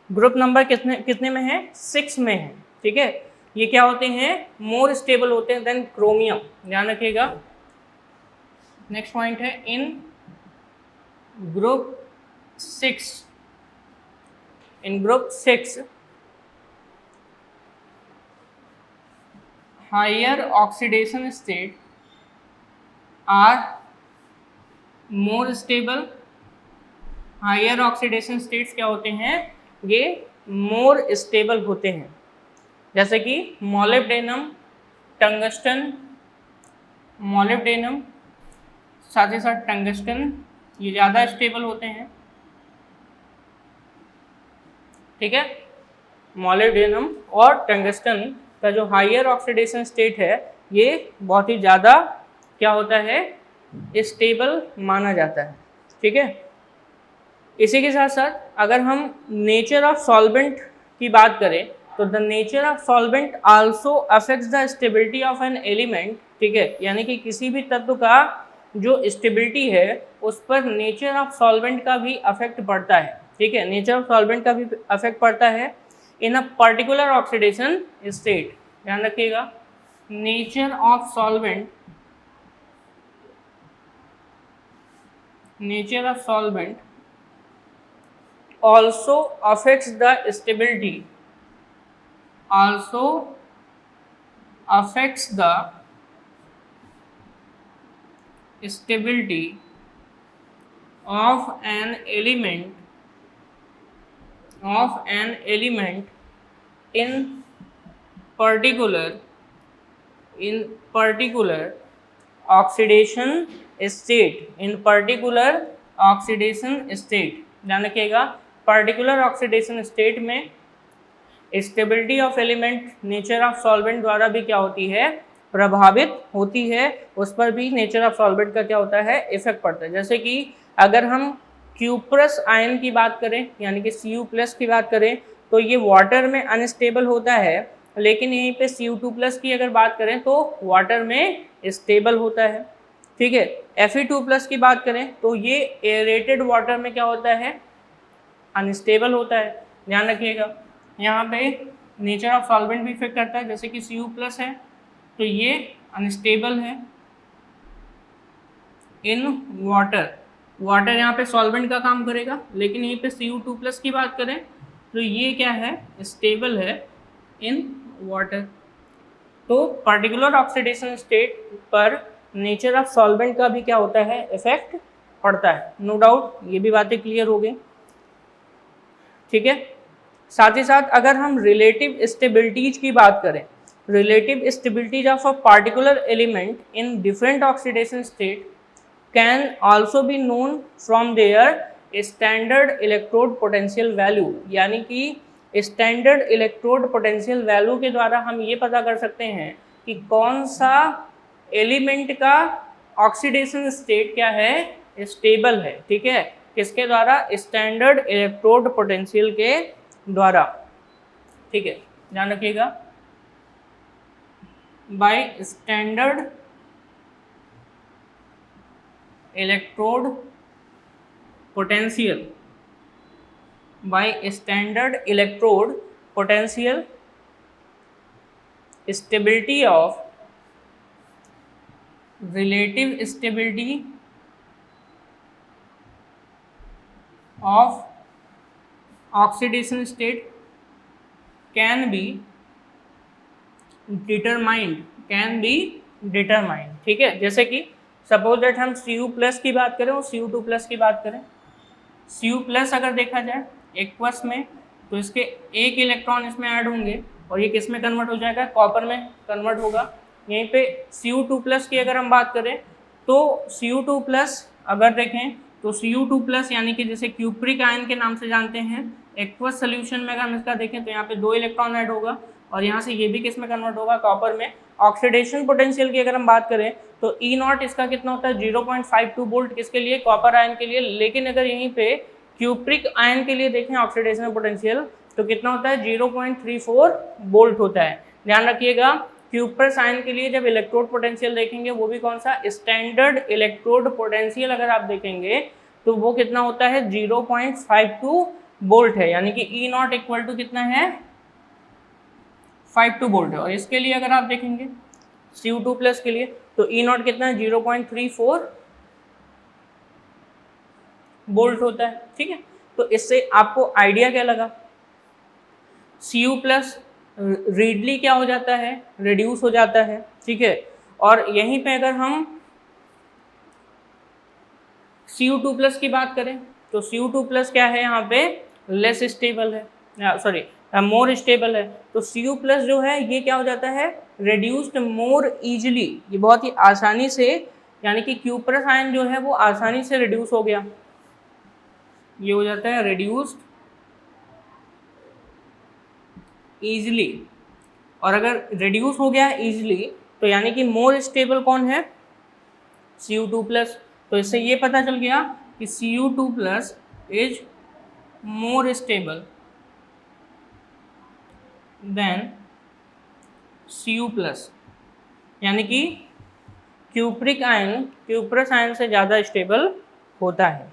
ग्रुप नंबर कितने में है, 6 में है। ठीक है, ये क्या होते हैं, मोर स्टेबल होते हैं देन क्रोमियम, ध्यान रखिएगा। नेक्स्ट पॉइंट है in group 6 higher oxidation state are more stable. Higher oxidation states क्या होते हैं, ये मोर स्टेबल होते हैं, जैसे कि मॉलिब्डेनम, टंगस्टन, मॉलिब्डेनम साथ ही साथ टंगस्टन, ये ज़्यादा स्टेबल होते हैं। ठीक है, मॉलिब्डेनम और टंगस्टन का जो हायर ऑक्सीडेशन स्टेट है ये बहुत ही ज़्यादा क्या होता है, स्टेबल माना जाता है। ठीक है, इसी के साथ साथ अगर हम नेचर ऑफ सॉल्वेंट की बात करें तो the nature of solvent also affects the stability of an element. ठीक है, यानी कि किसी भी तत्व का जो स्टेबिलिटी है उस पर नेचर ऑफ सॉल्वेंट का भी अफेक्ट पड़ता है। ठीक है, नेचर ऑफ सॉल्वेंट का भी अफेक्ट पड़ता है इन अ पर्टिकुलर ऑक्सीडेशन स्टेट। ध्यान रखिएगा, nature of solvent also affects the stability of an element in particular oxidation state। ध्यान रखिएगा, पर्टिकुलर ऑक्सीडेशन स्टेट में stability of element nature of solvent द्वारा भी क्या होती है, प्रभावित होती है, उस पर भी नेचर ऑफ सॉल्वेंट का क्या होता है, इफेक्ट पड़ता है। जैसे कि अगर हम क्यूप्रस आयन की बात करें यानी कि Cu+ की बात करें तो ये वाटर में अनस्टेबल होता है, लेकिन यहीं पे Cu2+ की अगर बात करें तो वाटर में स्टेबल होता है। ठीक है, Fe2+ की बात करें तो ये एरेटेड वाटर में क्या होता है, अनस्टेबल होता है। ध्यान रखिएगा, यहाँ पे नेचर ऑफ सॉल्वेंट भी इफेक्ट करता है, जैसे कि Cu+ है तो ये अनस्टेबल है इन वाटर यहाँ पे सॉल्वेंट का काम करेगा, लेकिन यहीं पे Cu2+ की बात करें तो ये क्या है, स्टेबल है इन वाटर। तो पर्टिकुलर ऑक्सीडेशन स्टेट पर नेचर ऑफ सॉल्वेंट का भी क्या होता है, इफेक्ट पड़ता है। नो डाउट ये भी बातें क्लियर हो गई, ठीक है। साथ ही साथ अगर हम रिलेटिव स्टेबिलिटीज की बात करें, relative stabilities of a particular element in different oxidation state can also be known from their standard electrode potential value, यानी कि स्टैंडर्ड इलेक्ट्रोड पोटेंशियल वैल्यू के द्वारा हम ये पता कर सकते हैं कि कौन सा एलिमेंट का ऑक्सीडेशन स्टेट क्या है, स्टेबल है, ठीक है। किसके द्वारा? स्टैंडर्ड इलेक्ट्रोड पोटेंशियल के द्वारा, ठीक है, ध्यान रखिएगा। By standard electrode potential, by standard electrode potential stability of relative stability of oxidation state can be determined, ठीक है। जैसे कि सपोज दैट हम Cu+ की बात करें और Cu2+ की बात करें। Cu+ अगर देखा जाए एक्वस में तो इसके एक इलेक्ट्रॉन इसमें ऐड होंगे और ये किस में कन्वर्ट हो जाएगा? कॉपर में कन्वर्ट होगा। यहीं पे Cu2+ की अगर हम बात करें तो Cu2+ अगर देखें तो Cu2+ यानी कि जैसे क्यूप्रिक आयन के नाम से जानते हैं, एक्वस सोल्यूशन में अगर हम इसका देखें तो यहाँ पे 2 इलेक्ट्रॉन ऐड होगा और यहाँ से ये भी किस में कन्वर्ट होगा? कॉपर में। ऑक्सीडेशन पोटेंशियल की अगर हम बात करें तो E0 इसका कितना होता है? 0.52 वोल्ट, किसके लिए? कॉपर आयन के लिए। लेकिन अगर यहीं पे क्यूप्रिक आयन के लिए देखें ऑक्सीडेशन पोटेंशियल तो कितना होता है? 0.34 वोल्ट होता है। ध्यान रखिएगा, क्यूप्रस आयन के लिए जब इलेक्ट्रोड पोटेंशियल देखेंगे वो भी कौन सा? स्टैंडर्ड इलेक्ट्रोड पोटेंशियल अगर आप देखेंगे तो वो कितना होता है? 0.52 वोल्ट है, यानी कि E0 इक्वल टू कितना है? 52 वोल्ट है। और इसके लिए अगर आप देखेंगे Cu2+ के लिए तो E0 कितना है? 0.34 वोल्ट होता है, ठीक है। तो इससे आपको आइडिया क्या लगा? Cu+ रीडली क्या हो जाता है? रिड्यूस हो जाता है, ठीक है। और यहीं पे अगर हम Cu2+ की बात करें तो Cu2+ क्या है? यहाँ पे लेस स्टेबल है, सॉरी मोर स्टेबल है। तो Cu+ जो है ये क्या हो जाता है? रिड्यूस्ड मोर इजीली, ये बहुत ही आसानी से, यानी कि क्यूप्रस आयन जो है वो आसानी से रिड्यूस हो गया, ये हो जाता है रिड्यूस्ड ईजिली। और अगर रिड्यूस हो गया ईजिली तो यानी कि मोर स्टेबल कौन है? Cu2+। तो इससे ये पता चल गया कि Cu2+ is more stable then Cu+, यानी कि क्यूप्रिक आयन क्यूप्रस आयन से ज़्यादा स्टेबल होता है,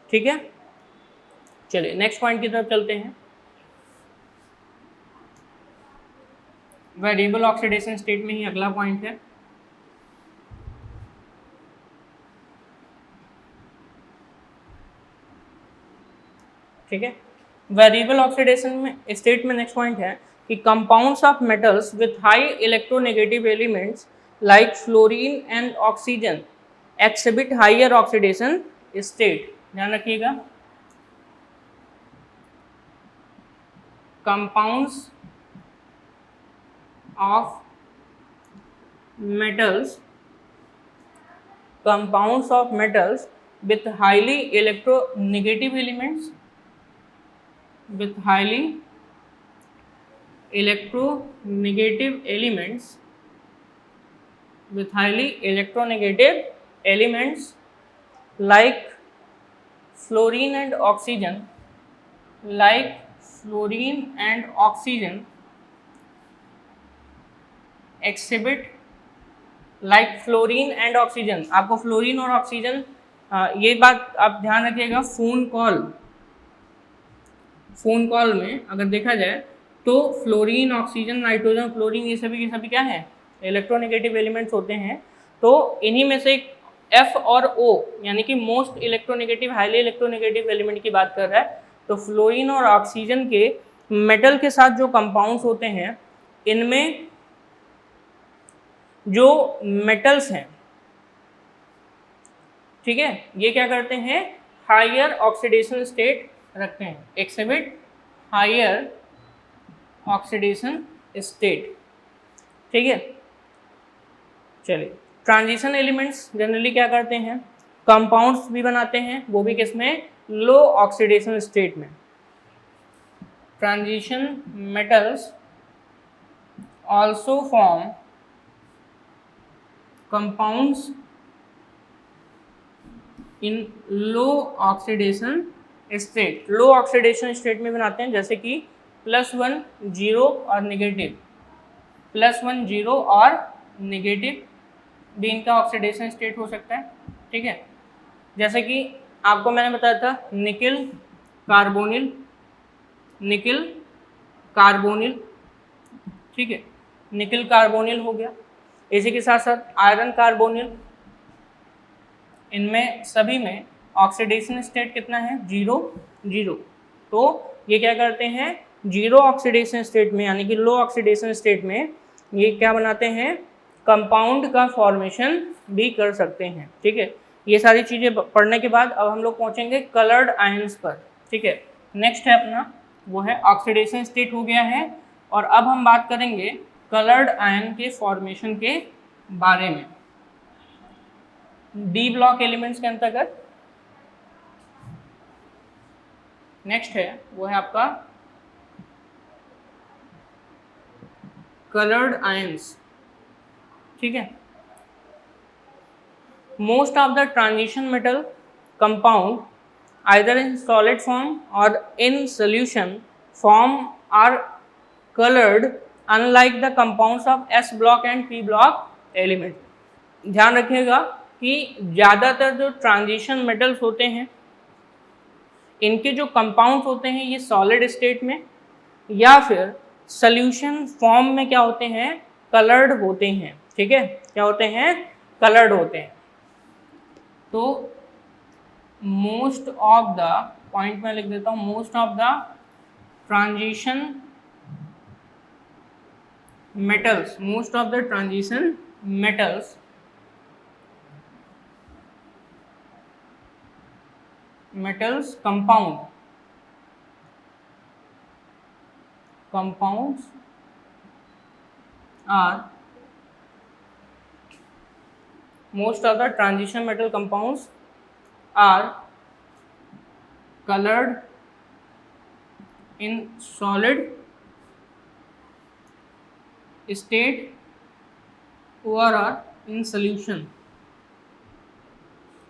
ठीक है। चलिए नेक्स्ट पॉइंट की तरफ चलते हैं। वेरिएबल ऑक्सीडेशन स्टेट में ही अगला पॉइंट है। ठीक है, वेरिएबल ऑक्सीडेशन में स्टेट में नेक्स्ट पॉइंट है कि compounds of metals with high electronegative elements like fluorine and oxygen exhibit higher oxidation state. ध्यान रखिएगा, compounds of metals with highly electronegative elements like fluorine and oxygen exhibit like fluorine and oxygen. आपको फ्लोरीन और ऑक्सीजन, ये बात आप ध्यान रखिएगा, फोन कॉल में अगर देखा जाए तो फ्लोरीन, ऑक्सीजन, नाइट्रोजन, फ्लोरीन ये सभी क्या है? इलेक्ट्रोनेगेटिव एलिमेंट्स होते हैं। तो इन्हीं में से एक F और O यानी कि most electronegative, highly electronegative element की बात कर रहा है। तो फ्लोरीन और ऑक्सीजन के मेटल के साथ जो कंपाउंड्स होते हैं, इनमें जो मेटल्स हैं ठीक है, ये क्या करते हैं, हायर ऑक्सीडेशन स्टेट रखते हैं, एक्सिबिट हायर ऑक्सीडेशन स्टेट। ठीक है, चलिए ट्रांजिशन एलिमेंट्स जनरली क्या करते हैं, कंपाउंड्स भी बनाते हैं, वो भी किसमें, लो ऑक्सीडेशन स्टेट में। Transition metals also form compounds in low oxidation state। Low oxidation state में बनाते हैं, जैसे कि +1 0 और नेगेटिव, +1 0 और नेगेटिव भी इनका ऑक्सीडेशन स्टेट हो सकता है। ठीक है, जैसे कि आपको मैंने बताया था निकिल कार्बोनिल, निकिल कार्बोनिल, ठीक है, निकिल कार्बोनिल हो गया। इसी के साथ साथ आयरन कार्बोनिल, इनमें सभी में ऑक्सीडेशन स्टेट कितना है, 0 0। तो ये क्या करते हैं, 0 ऑक्सीडेशन स्टेट में यानी कि लो ऑक्सीडेशन स्टेट में ये क्या बनाते हैं, कंपाउंड का फॉर्मेशन भी कर सकते हैं। ठीक है, ये सारी चीज़ें पढ़ने के बाद अब हम लोग पहुँचेंगे कलर्ड आयंस पर। ठीक है, नेक्स्ट है अपना वो है ऑक्सीडेशन स्टेट हो गया है, और अब हम बात करेंगे कलर्ड आयन के फॉर्मेशन के बारे में। डी ब्लॉक एलिमेंट्स के अंतर्गत नेक्स्ट है वो है आपका कलर्ड आयंस। ठीक है, most of the transition metal compound either in solid form और in solution form are colored unlike the compounds of S block and P block element। ध्यान रखिएगा कि ज़्यादातर जो ट्रांजिशन मेटल्स होते हैं इनके जो कंपाउंड्स होते हैं ये सॉलिड स्टेट में या फिर सोल्यूशन फॉर्म में क्या होते हैं, कलर्ड होते हैं। ठीक है, क्या होते हैं, कलर्ड होते हैं। तो मोस्ट ऑफ द पॉइंट में लिख देता हूँ, most of the transition metals, most of the transition metals compounds are most of the transition metal compounds are colored in solid state or in solution।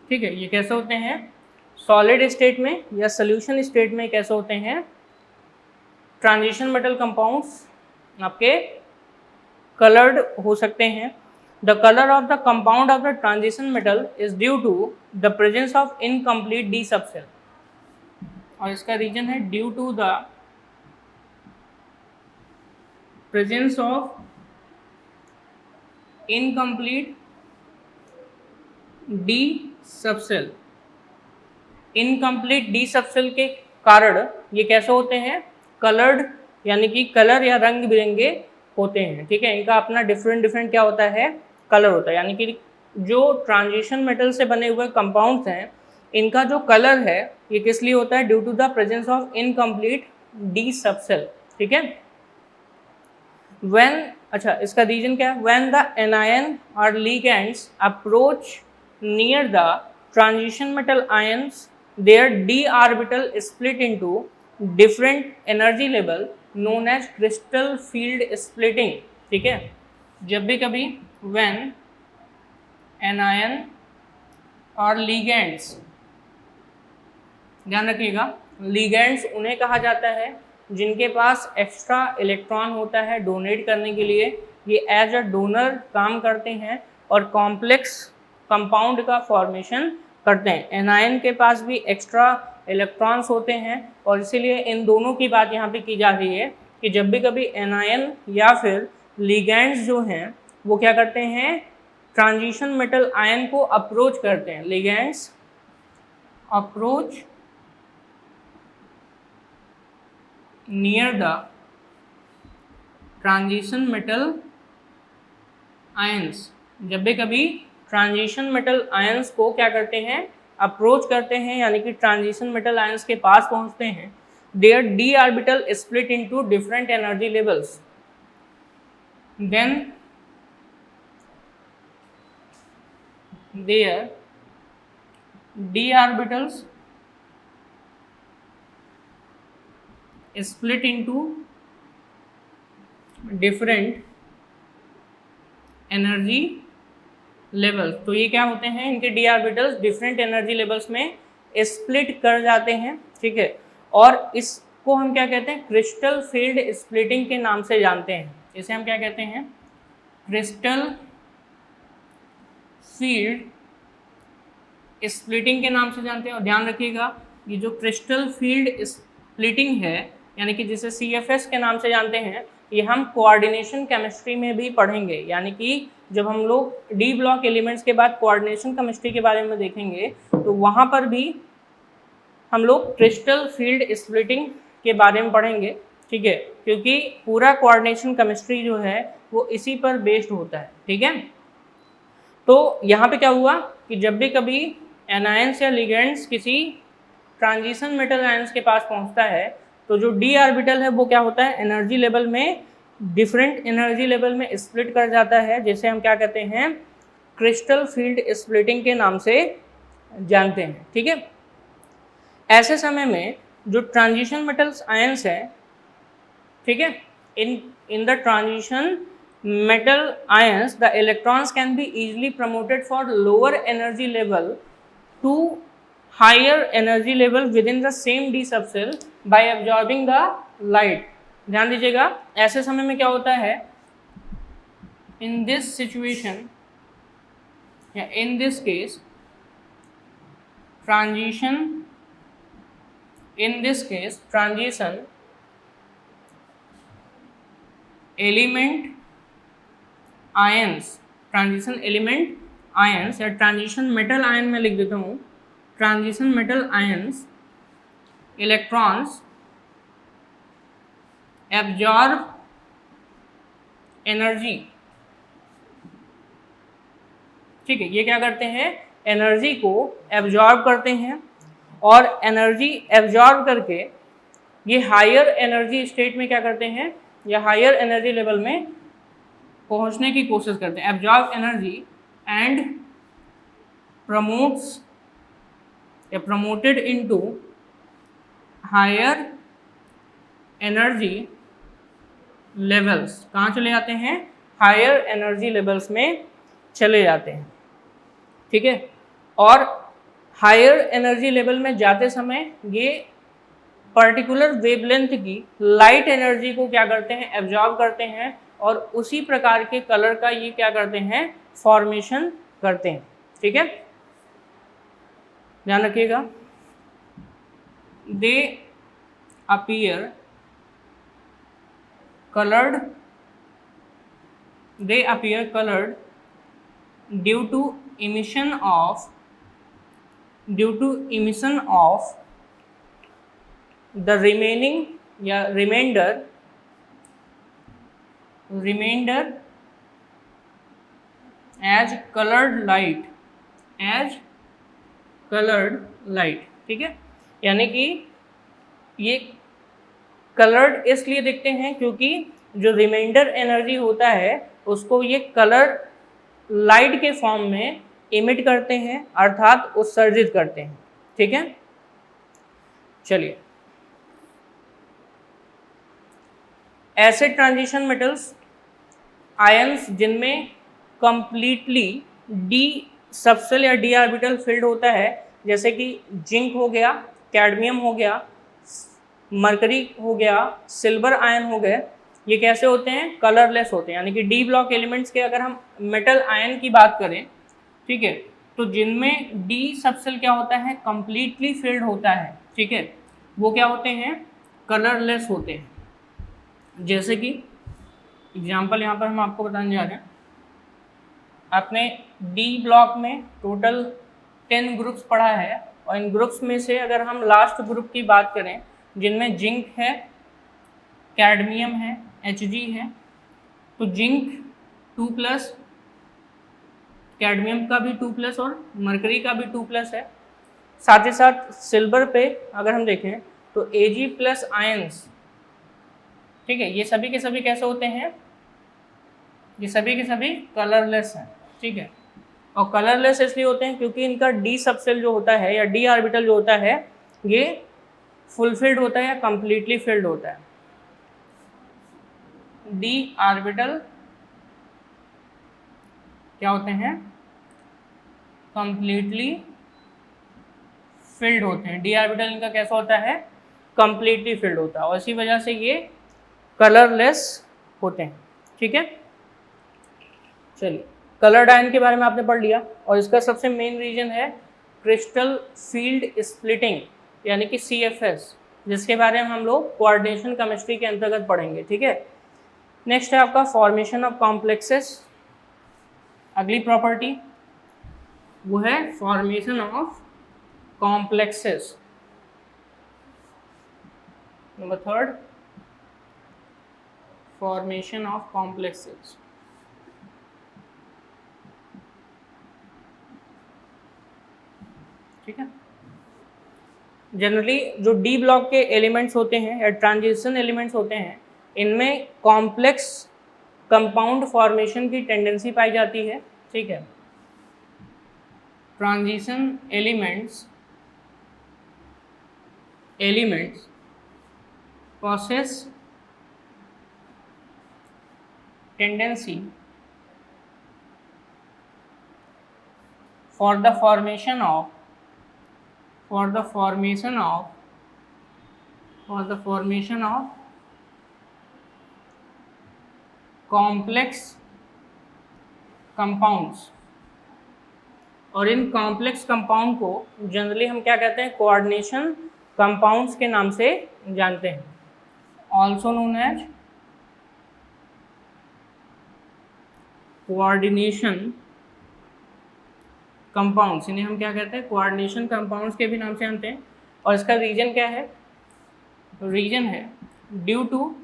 ठीक है, ये कैसे होते हैं, सॉलिड स्टेट में या सोल्यूशन स्टेट में कैसे होते हैं, ट्रांजिशन मेटल कंपाउंड्स आपके कलर्ड हो सकते हैं। The colour of the compound of the transition metal is due to the presence of incomplete D subshell, और इसका रीजन है due to the presence of incomplete D subshell. Incomplete D subshell के कारण ये कैसे होते हैं, कलर्ड, यानी कि कलर या रंग बिरंगे होते हैं। ठीक है, इनका अपना डिफरेंट क्या होता है, कलर होता है। यानी कि जो ट्रांजिशन मेटल से बने हुए कंपाउंड्स हैं इनका जो कलर है ये किस लिए होता है, due to the presence of incomplete D subshell. ठीक है, व्हेन, अच्छा इसका रीजन क्या है, व्हेन द एनायन और ligands approach near the transition metal ions their d orbital split into different energy level known as crystal field splitting. ठीक है, जब भी कभी व्हेन एनायन और लिगेंड्स, ध्यान रखिएगा लिगेंड्स उन्हें कहा जाता है जिनके पास एक्स्ट्रा इलेक्ट्रॉन होता है डोनेट करने के लिए, ये एज अ डोनर काम करते हैं और कॉम्प्लेक्स कंपाउंड का फॉर्मेशन करते हैं। एनायन के पास भी एक्स्ट्रा इलेक्ट्रॉन्स होते हैं और इसीलिए इन दोनों की बात यहाँ पे की जा रही है कि जब भी कभी एनायन या फिर लिगेंड्स जो हैं वो क्या करते हैं, ट्रांजिशन मेटल आयन को अप्रोच करते हैं। Ligands approach near the transition metal ions, जब भी कभी ट्रांजिशन मेटल आयंस को क्या करते हैं, अप्रोच करते हैं, यानी कि ट्रांजिशन मेटल आयंस के पास पहुंचते हैं, their d orbital split into different energy levels, then their d orbitals split into different energy levels. तो ये क्या होते हैं, इनके d orbitals different energy levels में स्प्लिट कर जाते हैं, ठीक है। और इसको हम क्या कहते हैं, क्रिस्टल फील्ड स्प्लिटिंग के नाम से जानते हैं। इसे हम क्या कहते हैं, क्रिस्टल फील्ड स्प्लिटिंग के नाम से जानते हैं। और ध्यान रखिएगा, ये जो क्रिस्टल फील्ड स्प्लिटिंग है, यानी कि जिसे CFS के नाम से जानते हैं, ये हम कोऑर्डिनेशन केमिस्ट्री में भी पढ़ेंगे। यानी कि जब हम लोग डी ब्लॉक एलिमेंट्स के बाद कोऑर्डिनेशन केमिस्ट्री के बारे में देखेंगे, तो वहाँ पर भी हम लोग क्रिस्टल फील्ड स्प्लिटिंग के बारे में पढ़ेंगे, ठीक है, क्योंकि पूरा कोऑर्डिनेशन केमिस्ट्री जो है वो इसी पर बेस्ड होता है, ठीक है। तो यहाँ पे क्या हुआ कि जब भी कभी एनायंस या लिगेंड्स किसी ट्रांजिशन मेटल आयंस के पास पहुँचता है, तो जो डी ऑर्बिटल है वो क्या होता है, एनर्जी लेवल में डिफरेंट एनर्जी लेवल में स्प्लिट कर जाता है, जिसे हम क्या कहते हैं, क्रिस्टल फील्ड स्प्लिटिंग के नाम से जानते हैं, ठीक है। ऐसे समय में जो ट्रांजिशन मेटल्स आयंस है, ठीक है, in the transition metal ions, the electrons can be easily promoted for lower energy level to higher energy level within the same d subcell by absorbing the light। ध्यान दीजिएगा, ऐसे समय में क्या होता है, in this situation या in this case transition, in this case transition element ions, transition element ions या ट्रांजिशन मेटल आयन में लिख देता हूँ, transition metal ions electrons absorb energy, ठीक है, ये क्या करते हैं, एनर्जी को एब्जॉर्ब करते हैं, और एनर्जी एब्जॉर्ब करके ये हायर एनर्जी स्टेट में क्या करते हैं, या हायर एनर्जी लेवल में पहुंचने की कोशिश करते हैं। एब्जॉर्ब एनर्जी एंड प्रमोट्स या promoted into higher energy levels. कहाँ चले जाते हैं, हायर एनर्जी लेवल्स में चले जाते हैं, ठीक है। और हायर एनर्जी लेवल में जाते समय ये पर्टिकुलर वेवलेंथ की लाइट एनर्जी को क्या करते हैं, एब्जॉर्ब करते हैं, और उसी प्रकार के कलर का ये क्या करते हैं, फॉर्मेशन करते हैं, ठीक है। ध्यान रखिएगा, दे appear colored, they appear colored due to emission of the remaining या remainder as colored light, ठीक है। यानी कि ये कलर्ड इसलिए दिखते हैं क्योंकि जो रिमाइंडर एनर्जी होता है उसको ये कलर लाइट के फॉर्म में इमिट करते हैं, अर्थात उत्सर्जित करते हैं, ठीक है। चलिए, ऐसे ट्रांजिशन मेटल्स आयंस जिनमें कंप्लीटली डी सबसेल या डी ऑर्बिटल फील्ड होता है, जैसे कि जिंक हो गया, कैडमियम हो गया, मरकरी हो गया, सिल्वर आयन हो गए, ये कैसे होते हैं, कलरलेस होते हैं। यानी कि डी ब्लॉक एलिमेंट्स के अगर हम मेटल आयन की बात करें, ठीक है, तो जिनमें डी सबसेल क्या होता है, कंप्लीटली फिल्ड होता है, ठीक है, वो क्या होते हैं, कलरलेस होते हैं। जैसे कि एग्जाम्पल यहाँ पर हम आपको बताने जा रहे हैं, आपने डी ब्लॉक में टोटल 10 ग्रुप्स पढ़ा है, और इन ग्रुप्स में से अगर हम लास्ट ग्रुप की बात करें जिनमें जिंक है, कैडमियम है, Hg है, तो जिंक 2+, कैडमियम का भी 2+ और मरकरी का भी 2+ है। साथ ही साथ सिल्वर पे अगर हम देखें तो Ag+ आयंस, ठीक है, ये सभी के सभी कैसे होते हैं, ये सभी के सभी कलरलेस हैं, ठीक है। और कलरलेस इसलिए होते हैं क्योंकि इनका डी सबसेल जो होता है या डी ऑर्बिटल जो होता है ये फुलफिल्ड होता है या कंप्लीटली फिल्ड होता है। डी ऑर्बिटल क्या होते हैं, कंप्लीटली फिल्ड होते हैं। डी ऑर्बिटल इनका कैसा होता है, कंप्लीटली फिल्ड होता है और इसी वजह से ये कलरलेस होते हैं, ठीक है। चलिए, कलर्ड आयन के बारे में आपने पढ़ लिया और इसका सबसे मेन रीजन है क्रिस्टल फील्ड स्प्लिटिंग यानी कि CFS, जिसके बारे में हम लोग कोऑर्डिनेशन केमिस्ट्री के अंतर्गत पढ़ेंगे, ठीक है। नेक्स्ट है आपका फॉर्मेशन ऑफ कॉम्प्लेक्सेस। अगली प्रॉपर्टी वो है formation of complexes. Number 3 formation of complexes. ठीक है, जनरली जो डी ब्लॉक के एलिमेंट्स होते हैं या ट्रांजिशन एलिमेंट्स होते हैं इनमें कॉम्प्लेक्स कंपाउंड फॉर्मेशन की टेंडेंसी पाई जाती है, ठीक है। Transition elements possess tendency for the formation of complex compounds। और इन कॉम्प्लेक्स कंपाउंड को जनरली हम क्या कहते हैं, कोऑर्डिनेशन कंपाउंड्स के नाम से जानते हैं, also known as coordination compounds. इन्हें हम क्या कहते हैं, कोऑर्डिनेशन कंपाउंड्स के भी नाम से जानते हैं। और इसका रीजन क्या है, रीजन है ड्यू टू,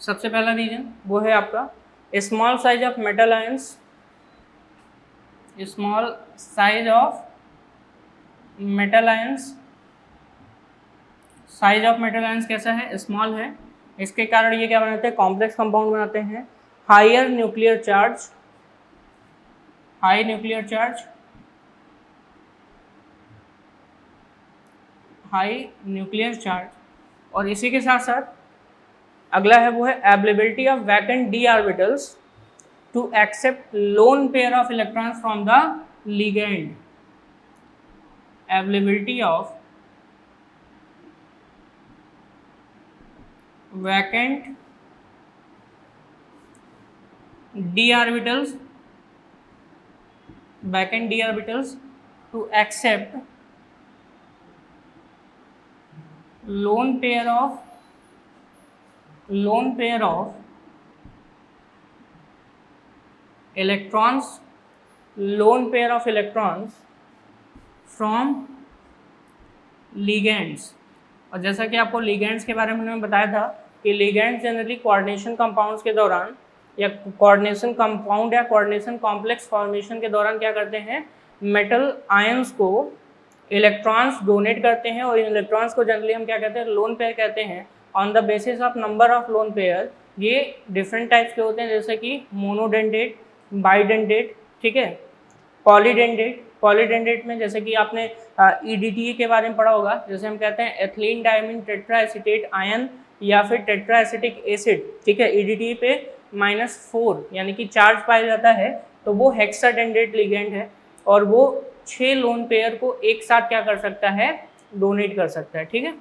सबसे पहला रीजन वो है आपका small size of metal ions. Small size of metal ions, size of metal ions कैसा है, स्मॉल है। इसके कारण ये क्या बनाते हैं, कॉम्प्लेक्स कंपाउंड बनाते हैं। High nuclear charge. और इसी के साथ साथ अगला है वो है ability of vacant D orbitals to accept lone pair of electrons from the ligand। availability of vacant d orbitals to accept lone pair of electrons from ligands। और जैसा कि आपको ligands के बारे में मैंने बताया था कि ligands जनरली कोऑर्डिनेशन कंपाउंड्स के दौरान या कोऑर्डिनेशन कंपाउंड या कोऑर्डिनेशन कॉम्प्लेक्स फॉर्मेशन के दौरान क्या करते हैं, मेटल आयंस को इलेक्ट्रॉन्स डोनेट करते हैं और इन इलेक्ट्रॉन्स को जनरली हम क्या कहते हैं, लोन पेयर कहते हैं। On the basis of number of lone pair ये डिफरेंट टाइप्स के होते हैं, जैसे कि मोनोडेंडेट, बाइडेंडेट, ठीक है, पॉलीडेंडेट में जैसे कि आपने EDTA के बारे में पढ़ा होगा, जैसे हम कहते हैं एथिलीन डायमीन टेट्राएसिटेट आयन या फिर टेट्राएसिटिक एसिड, ठीक है। EDTA पे -4 यानी कि चार्ज पाया जाता है तो वो हेक्साडेंडेट लिगेंड है और वो 6 लोन पेयर को एक साथ क्या कर सकता है, डोनेट कर सकता है, ठीक है।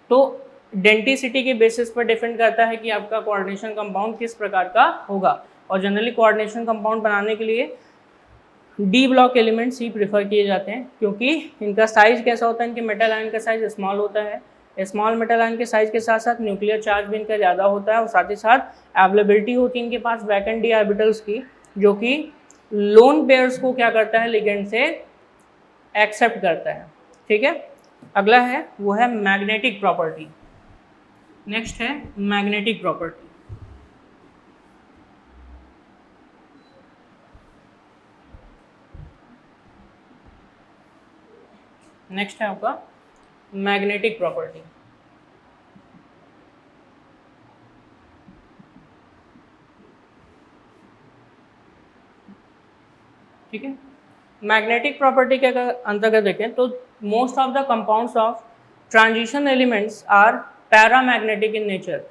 तो डेंटिसिटी के बेसिस पर डिपेंड करता है कि आपका कोऑर्डिनेशन कंपाउंड किस प्रकार का होगा। और जनरली कोऑर्डिनेशन कंपाउंड बनाने के लिए डी ब्लॉक एलिमेंट्स ही प्रेफर किए जाते हैं क्योंकि इनका साइज कैसा होता है, इनके मेटल आयन का साइज स्मॉल होता है। स्मॉल मेटल आयन के साइज के साथ साथ न्यूक्लियर चार्ज भी इनका ज़्यादा होता है और साथ ही साथ अवेलेबिलिटी होती है इनके पास वैकेंट डी ऑर्बिटल्स की, जो कि लोन पेयर्स को क्या करता है, लिगेंड से एक्सेप्ट करता है, ठीक है। अगला है वो है मैग्नेटिक प्रॉपर्टी। नेक्स्ट है मैग्नेटिक प्रॉपर्टी। नेक्स्ट है आपका मैग्नेटिक प्रॉपर्टी। ठीक है, मैग्नेटिक प्रॉपर्टी के अगर अंतर्गत देखें तो most of the compounds of transition elements are paramagnetic in nature.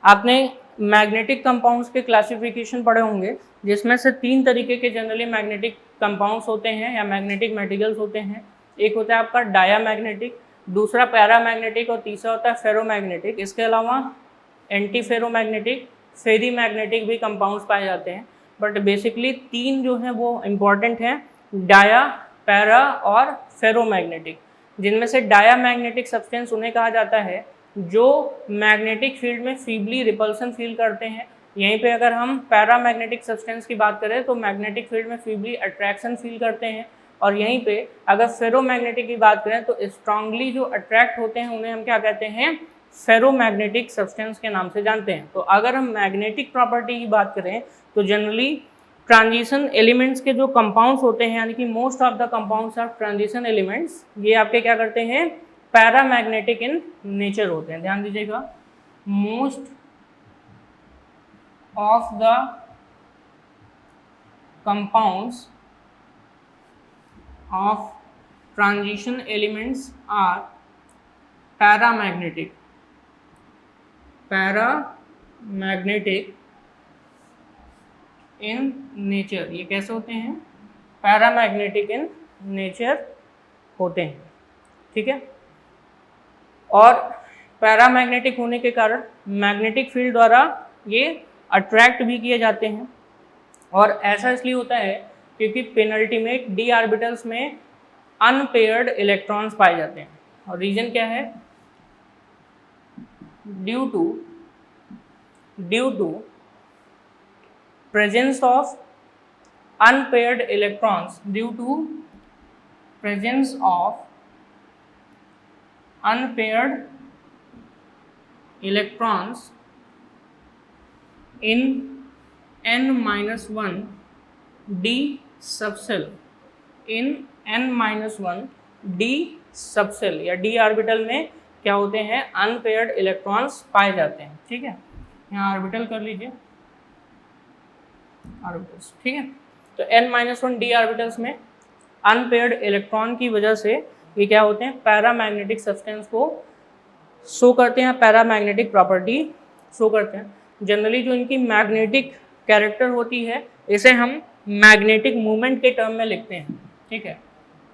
आपने मैग्नेटिक कंपाउंड्स के क्लासिफिकेशन पढ़े होंगे, जिसमें से 3 तरीके के जनरली मैग्नेटिक कंपाउंड्स होते हैं या मैग्नेटिक मटेरियल्स होते हैं। एक होता है आपका डायामैग्नेटिक, दूसरा पैरामैग्नेटिक और तीसरा होता है फेरोमैग्नेटिक। इसके अलावा एंटी फेरोमैग्नेटिक, फेरी मैग्नेटिक भी कंपाउंड्स पाए जाते हैं, बट बेसिकली 3 जो हैं वो इम्पॉर्टेंट हैं, डाया, पैरा और फेरोमैग्नेटिक। जिनमें से डायामैग्नेटिक सब्सटेंस उन्हें कहा जाता है जो मैग्नेटिक फील्ड में फीबली रिपल्सन फील करते हैं। यहीं पे अगर हम पैरामैग्नेटिक सब्सटेंस की बात करें तो मैग्नेटिक फील्ड में फीबली अट्रैक्शन फील करते हैं, और यहीं पे अगर फेरोमैग्नेटिक की बात करें तो स्ट्रांगली जो अट्रैक्ट होते हैं उन्हें हम क्या कहते हैं, फेरोमैग्नेटिक सब्सटेंस के नाम से जानते हैं। तो अगर हम मैग्नेटिक प्रॉपर्टी की बात करें तो जनरली ट्रांजिशन एलिमेंट्स के जो कंपाउंड्स होते हैं, यानी कि most of the compounds of transition elements, ये आपके क्या करते हैं, पैरामैग्नेटिक इन नेचर होते हैं। ध्यान दीजिएगा, most of the compounds of transition elements are paramagnetic in nature. ये कैसे होते हैं, पैरामैग्नेटिक इन नेचर होते हैं। ठीक है, और पैरामैग्नेटिक होने के कारण मैग्नेटिक फील्ड द्वारा ये अट्रैक्ट भी किए जाते हैं, और ऐसा इसलिए होता है क्योंकि पेनल्टीमेट डी ऑर्बिटल्स में अनपेयर्ड इलेक्ट्रॉन्स पाए जाते हैं। और रीजन क्या है, due to presence of unpaired electrons, due to presence of unpaired electrons in n-1 d subshell, in n-1 d subshell या डी ऑर्बिटल में क्या होते हैं, अनपेयर्ड इलेक्ट्रॉन्स पाए जाते हैं। ठीक है, यहाँ ऑर्बिटल कर लीजिए ऑर्बिटल्स। ठीक है, तो n-1 d ऑर्बिटल्स में अनपेयर्ड इलेक्ट्रॉन की वजह से ये क्या होते हैं, पैरामैग्नेटिक सब्सटेंस को शो करते हैं, पैरामैग्नेटिक प्रॉपर्टी शो करते हैं। जनरली जो इनकी मैग्नेटिक कैरेक्टर होती है इसे हम मैग्नेटिक मूवमेंट के टर्म में लिखते हैं। ठीक है,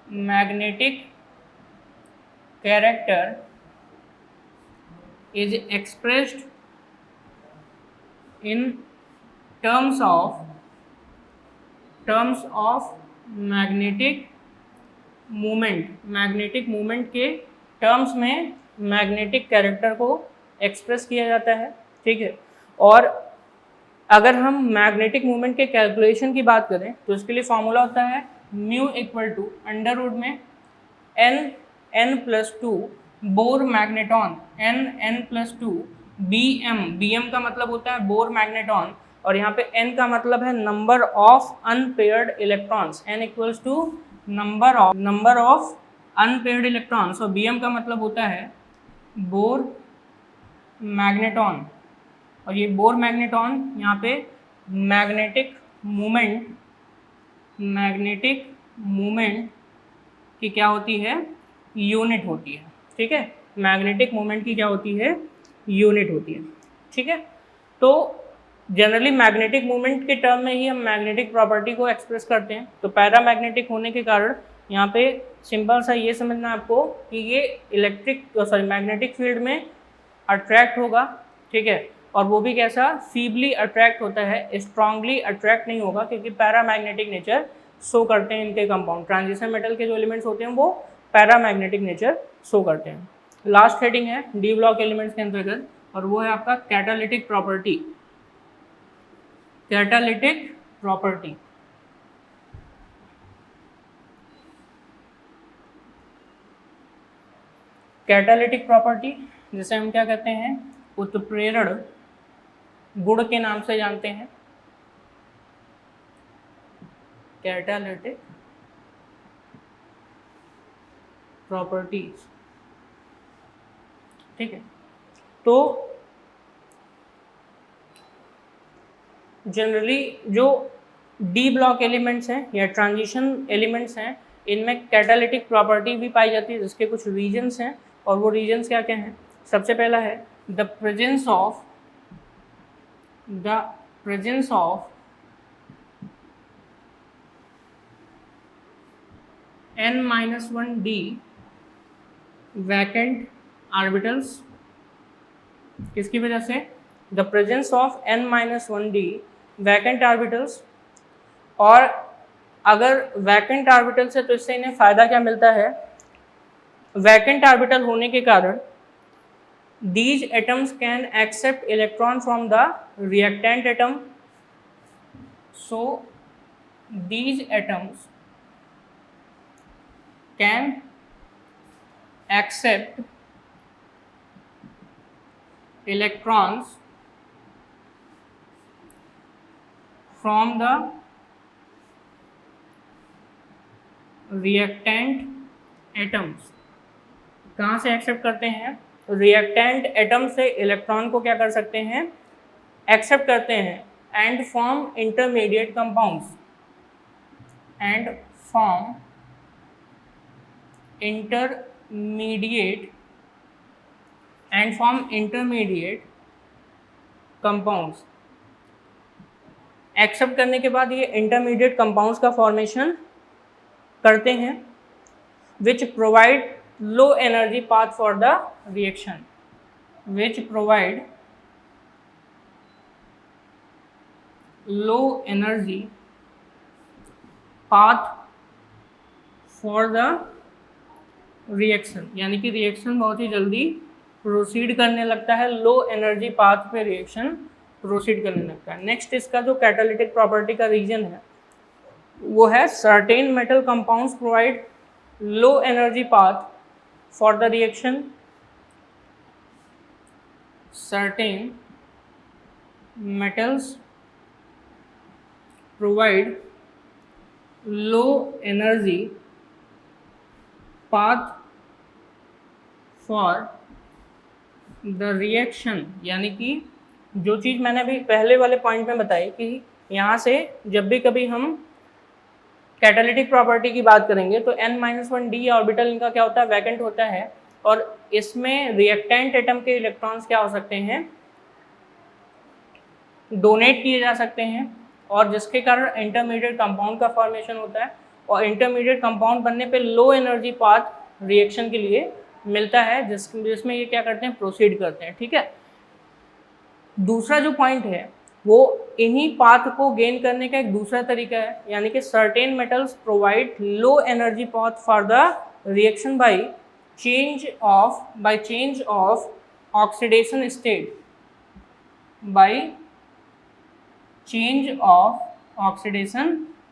magnetic character is expressed in terms of magnetic movement के टर्म्स में मैग्नेटिक कैरेक्टर को एक्सप्रेस किया जाता है। ठीक है, और अगर हम मैग्नेटिक मूवमेंट के कैलकुलेशन की बात करें तो इसके लिए फॉर्मूला होता है mu equal to under root में n+2 bore magneton n+2 bm का मतलब होता है बोर मैग्नेटॉन, और यहाँ पे n का मतलब है number of unpaired electrons, n equals to number of unpaired electrons, और bm का मतलब होता है बोर मैग्नेटॉन। और ये बोर मैग्नेटॉन यहाँ पे मैग्नेटिक मूवमेंट की क्या होती है, यूनिट होती है। ठीक है, मैग्नेटिक मूवमेंट की क्या होती है, यूनिट होती है। ठीक है, तो जनरली मैग्नेटिक मूवमेंट के टर्म में ही हम मैग्नेटिक प्रॉपर्टी को एक्सप्रेस करते हैं। तो पैरामैग्नेटिक होने के कारण यहाँ पे सिंपल सा ये समझना आपको कि ये मैग्नेटिक फील्ड में अट्रैक्ट होगा। ठीक है, और वो भी कैसा, फीबली अट्रैक्ट होता है, स्ट्रांगली अट्रैक्ट नहीं होगा, क्योंकि पैरामैग्नेटिक नेचर शो करते हैं इनके कंपाउंड। ट्रांजिशन मेटल के जो एलिमेंट्स होते हैं वो पैरामैग्नेटिक नेचर शो करते हैं। लास्ट हेडिंग है डी ब्लॉक एलिमेंट्स के अंतर्गत, और वो है आपका कैटालिटिक प्रॉपर्टी। कैटालिटिक प्रॉपर्टी जिसे हम क्या कहते हैं, उत्प्रेरण गुण के नाम से जानते हैं। Catalytic properties. ठीक है, तो जनरली जो डी ब्लॉक एलिमेंट्स हैं या ट्रांजिशन एलिमेंट्स हैं, इनमें कैटालिटिक प्रॉपर्टी भी पाई जाती है, जिसके कुछ रीजन्स हैं, और वो रीजन्स क्या क्या हैं। सबसे पहला है the presence of n-1d vacant orbitals. किसकी वजह से? The presence of n-1d vacant orbitals. और अगर वैकेंट ऑर्बिटल्स है तो इससे इन्हें फ़ायदा क्या मिलता है? वैकेंट ऑर्बिटल होने के कारण these atoms can accept electron from the reactant atom. So these atoms can accept electrons from the reactant atoms। कहाँ से एक्सेप्ट करते हैं? रिएक्टेंट एटम से इलेक्ट्रॉन को क्या कर सकते हैं? एक्सेप्ट करते हैं, and form intermediate compounds, compounds. Accept करने के बाद ये इंटरमीडिएट कंपाउंड्स का फॉर्मेशन करते हैं, which provide low energy path for the reaction, which provide low energy path for the reaction। यानी कि रिएक्शन बहुत ही जल्दी प्रोसीड करने लगता है, लो एनर्जी पाथ पे रिएक्शन प्रोसीड करने लगता है। नेक्स्ट इसका जो कैटालिटिक प्रॉपर्टी का रीजन है वो है certain metal compounds provide low energy path for the reaction। certain metals provide low energy path for the reaction। यानी कि जो चीज़ मैंने अभी पहले वाले पॉइंट में बताई कि यहाँ से जब भी कभी हम कैटालिटिक प्रॉपर्टी की बात करेंगे तो n-1d ऑर्बिटल इनका क्या होता है? वैकेंट होता है, और इसमें रिएक्टेंट एटम के इलेक्ट्रॉन्स क्या हो सकते हैं? डोनेट किए जा सकते हैं, और जिसके कारण इंटरमीडिएट कंपाउंड का फॉर्मेशन होता है, और इंटरमीडिएट कंपाउंड बनने पे लो एनर्जी पाथ रिएक्शन के लिए मिलता है, जिसमें ये क्या करते हैं? प्रोसीड करते हैं। ठीक है, दूसरा जो पॉइंट है वो इन्हीं पाथ को गेन करने का एक दूसरा तरीका है, यानी कि certain metals provide low energy path for the reaction by change of oxidation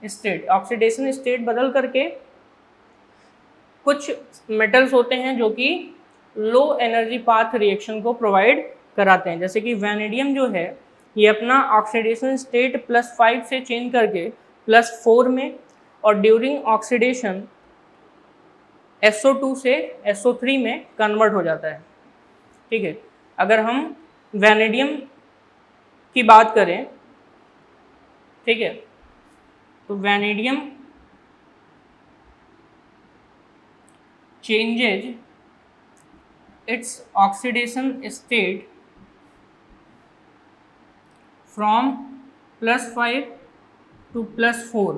state, oxidation state बदल करके कुछ मेटल्स होते हैं जो कि लो एनर्जी पाथ रिएक्शन को प्रोवाइड कराते हैं। जैसे कि वैनेडियम जो है ये अपना ऑक्सीडेशन स्टेट +5 से चेंज करके +4 में, और ड्यूरिंग ऑक्सीडेशन SO2 से SO3 में कन्वर्ट हो जाता है। ठीक है, अगर हम वैनेडियम की बात करें, ठीक है, तो vanadium changes its oxidation state from +5 to +4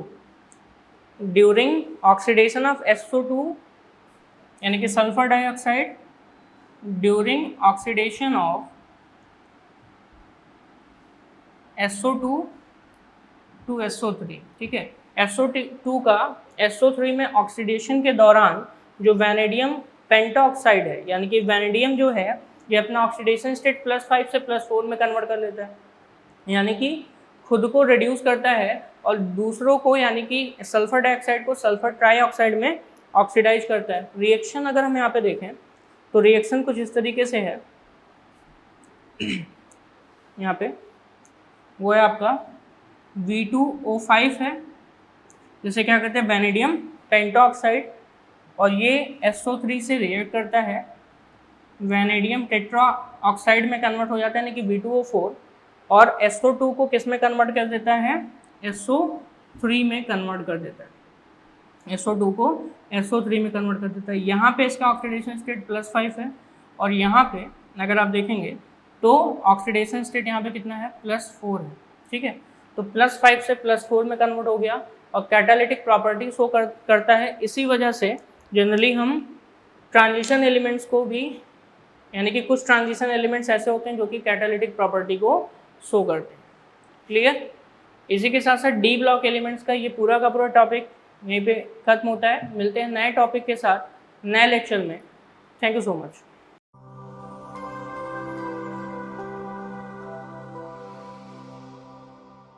during oxidation of SO2 यानी कि sulphur dioxide, during oxidation of SO2 to SO3। ठीक है, SO2 का SO3 में ऑक्सीडेशन के दौरान जो वैनेडियम पेंटाऑक्साइड है, यानी कि वैनेडियम जो है ये अपना ऑक्सीडेशन स्टेट +5 से +4 में कन्वर्ट कर लेता है, यानी कि खुद को रिड्यूस करता है और दूसरों को यानी कि सल्फर डाइऑक्साइड को सल्फर ट्राइऑक्साइड में ऑक्सीडाइज करता है। रिएक्शन अगर हम यहाँ पे देखें तो रिएक्शन कुछ इस तरीके से है, यहाँ पे वो है आपका V2O5 है, जैसे क्या कहते हैं वैनेडियम पेंटाऑक्साइड, और ये SO3 से रिएक्ट करता है, वैनेडियम टेट्रा ऑक्साइड में कन्वर्ट हो जाता है यानी कि B2O4, और SO2 को किस में कन्वर्ट कर देता है, SO3 में कन्वर्ट कर देता है, SO2 को SO3 में कन्वर्ट कर देता है। यहाँ पे इसका ऑक्सीडेशन स्टेट +5 है, और यहाँ पे अगर आप देखेंगे तो ऑक्सीडेशन स्टेट यहाँ पे कितना है, +4 है, ठीक है। तो +5 से +4 में कन्वर्ट हो गया, और कैटालिटिक प्रॉपर्टी शो करता है। इसी वजह से जनरली हम ट्रांजिशन एलिमेंट्स को भी, यानी कि कुछ ट्रांजिशन एलिमेंट्स ऐसे होते हैं जो कि कैटालिटिक प्रॉपर्टी को शो करते हैं। क्लियर? इसी के साथ साथ डी ब्लॉक एलिमेंट्स का ये पूरा का पूरा टॉपिक यहीं पे खत्म होता है। मिलते हैं नए टॉपिक के साथ नए लेक्चर में। Thank you so much.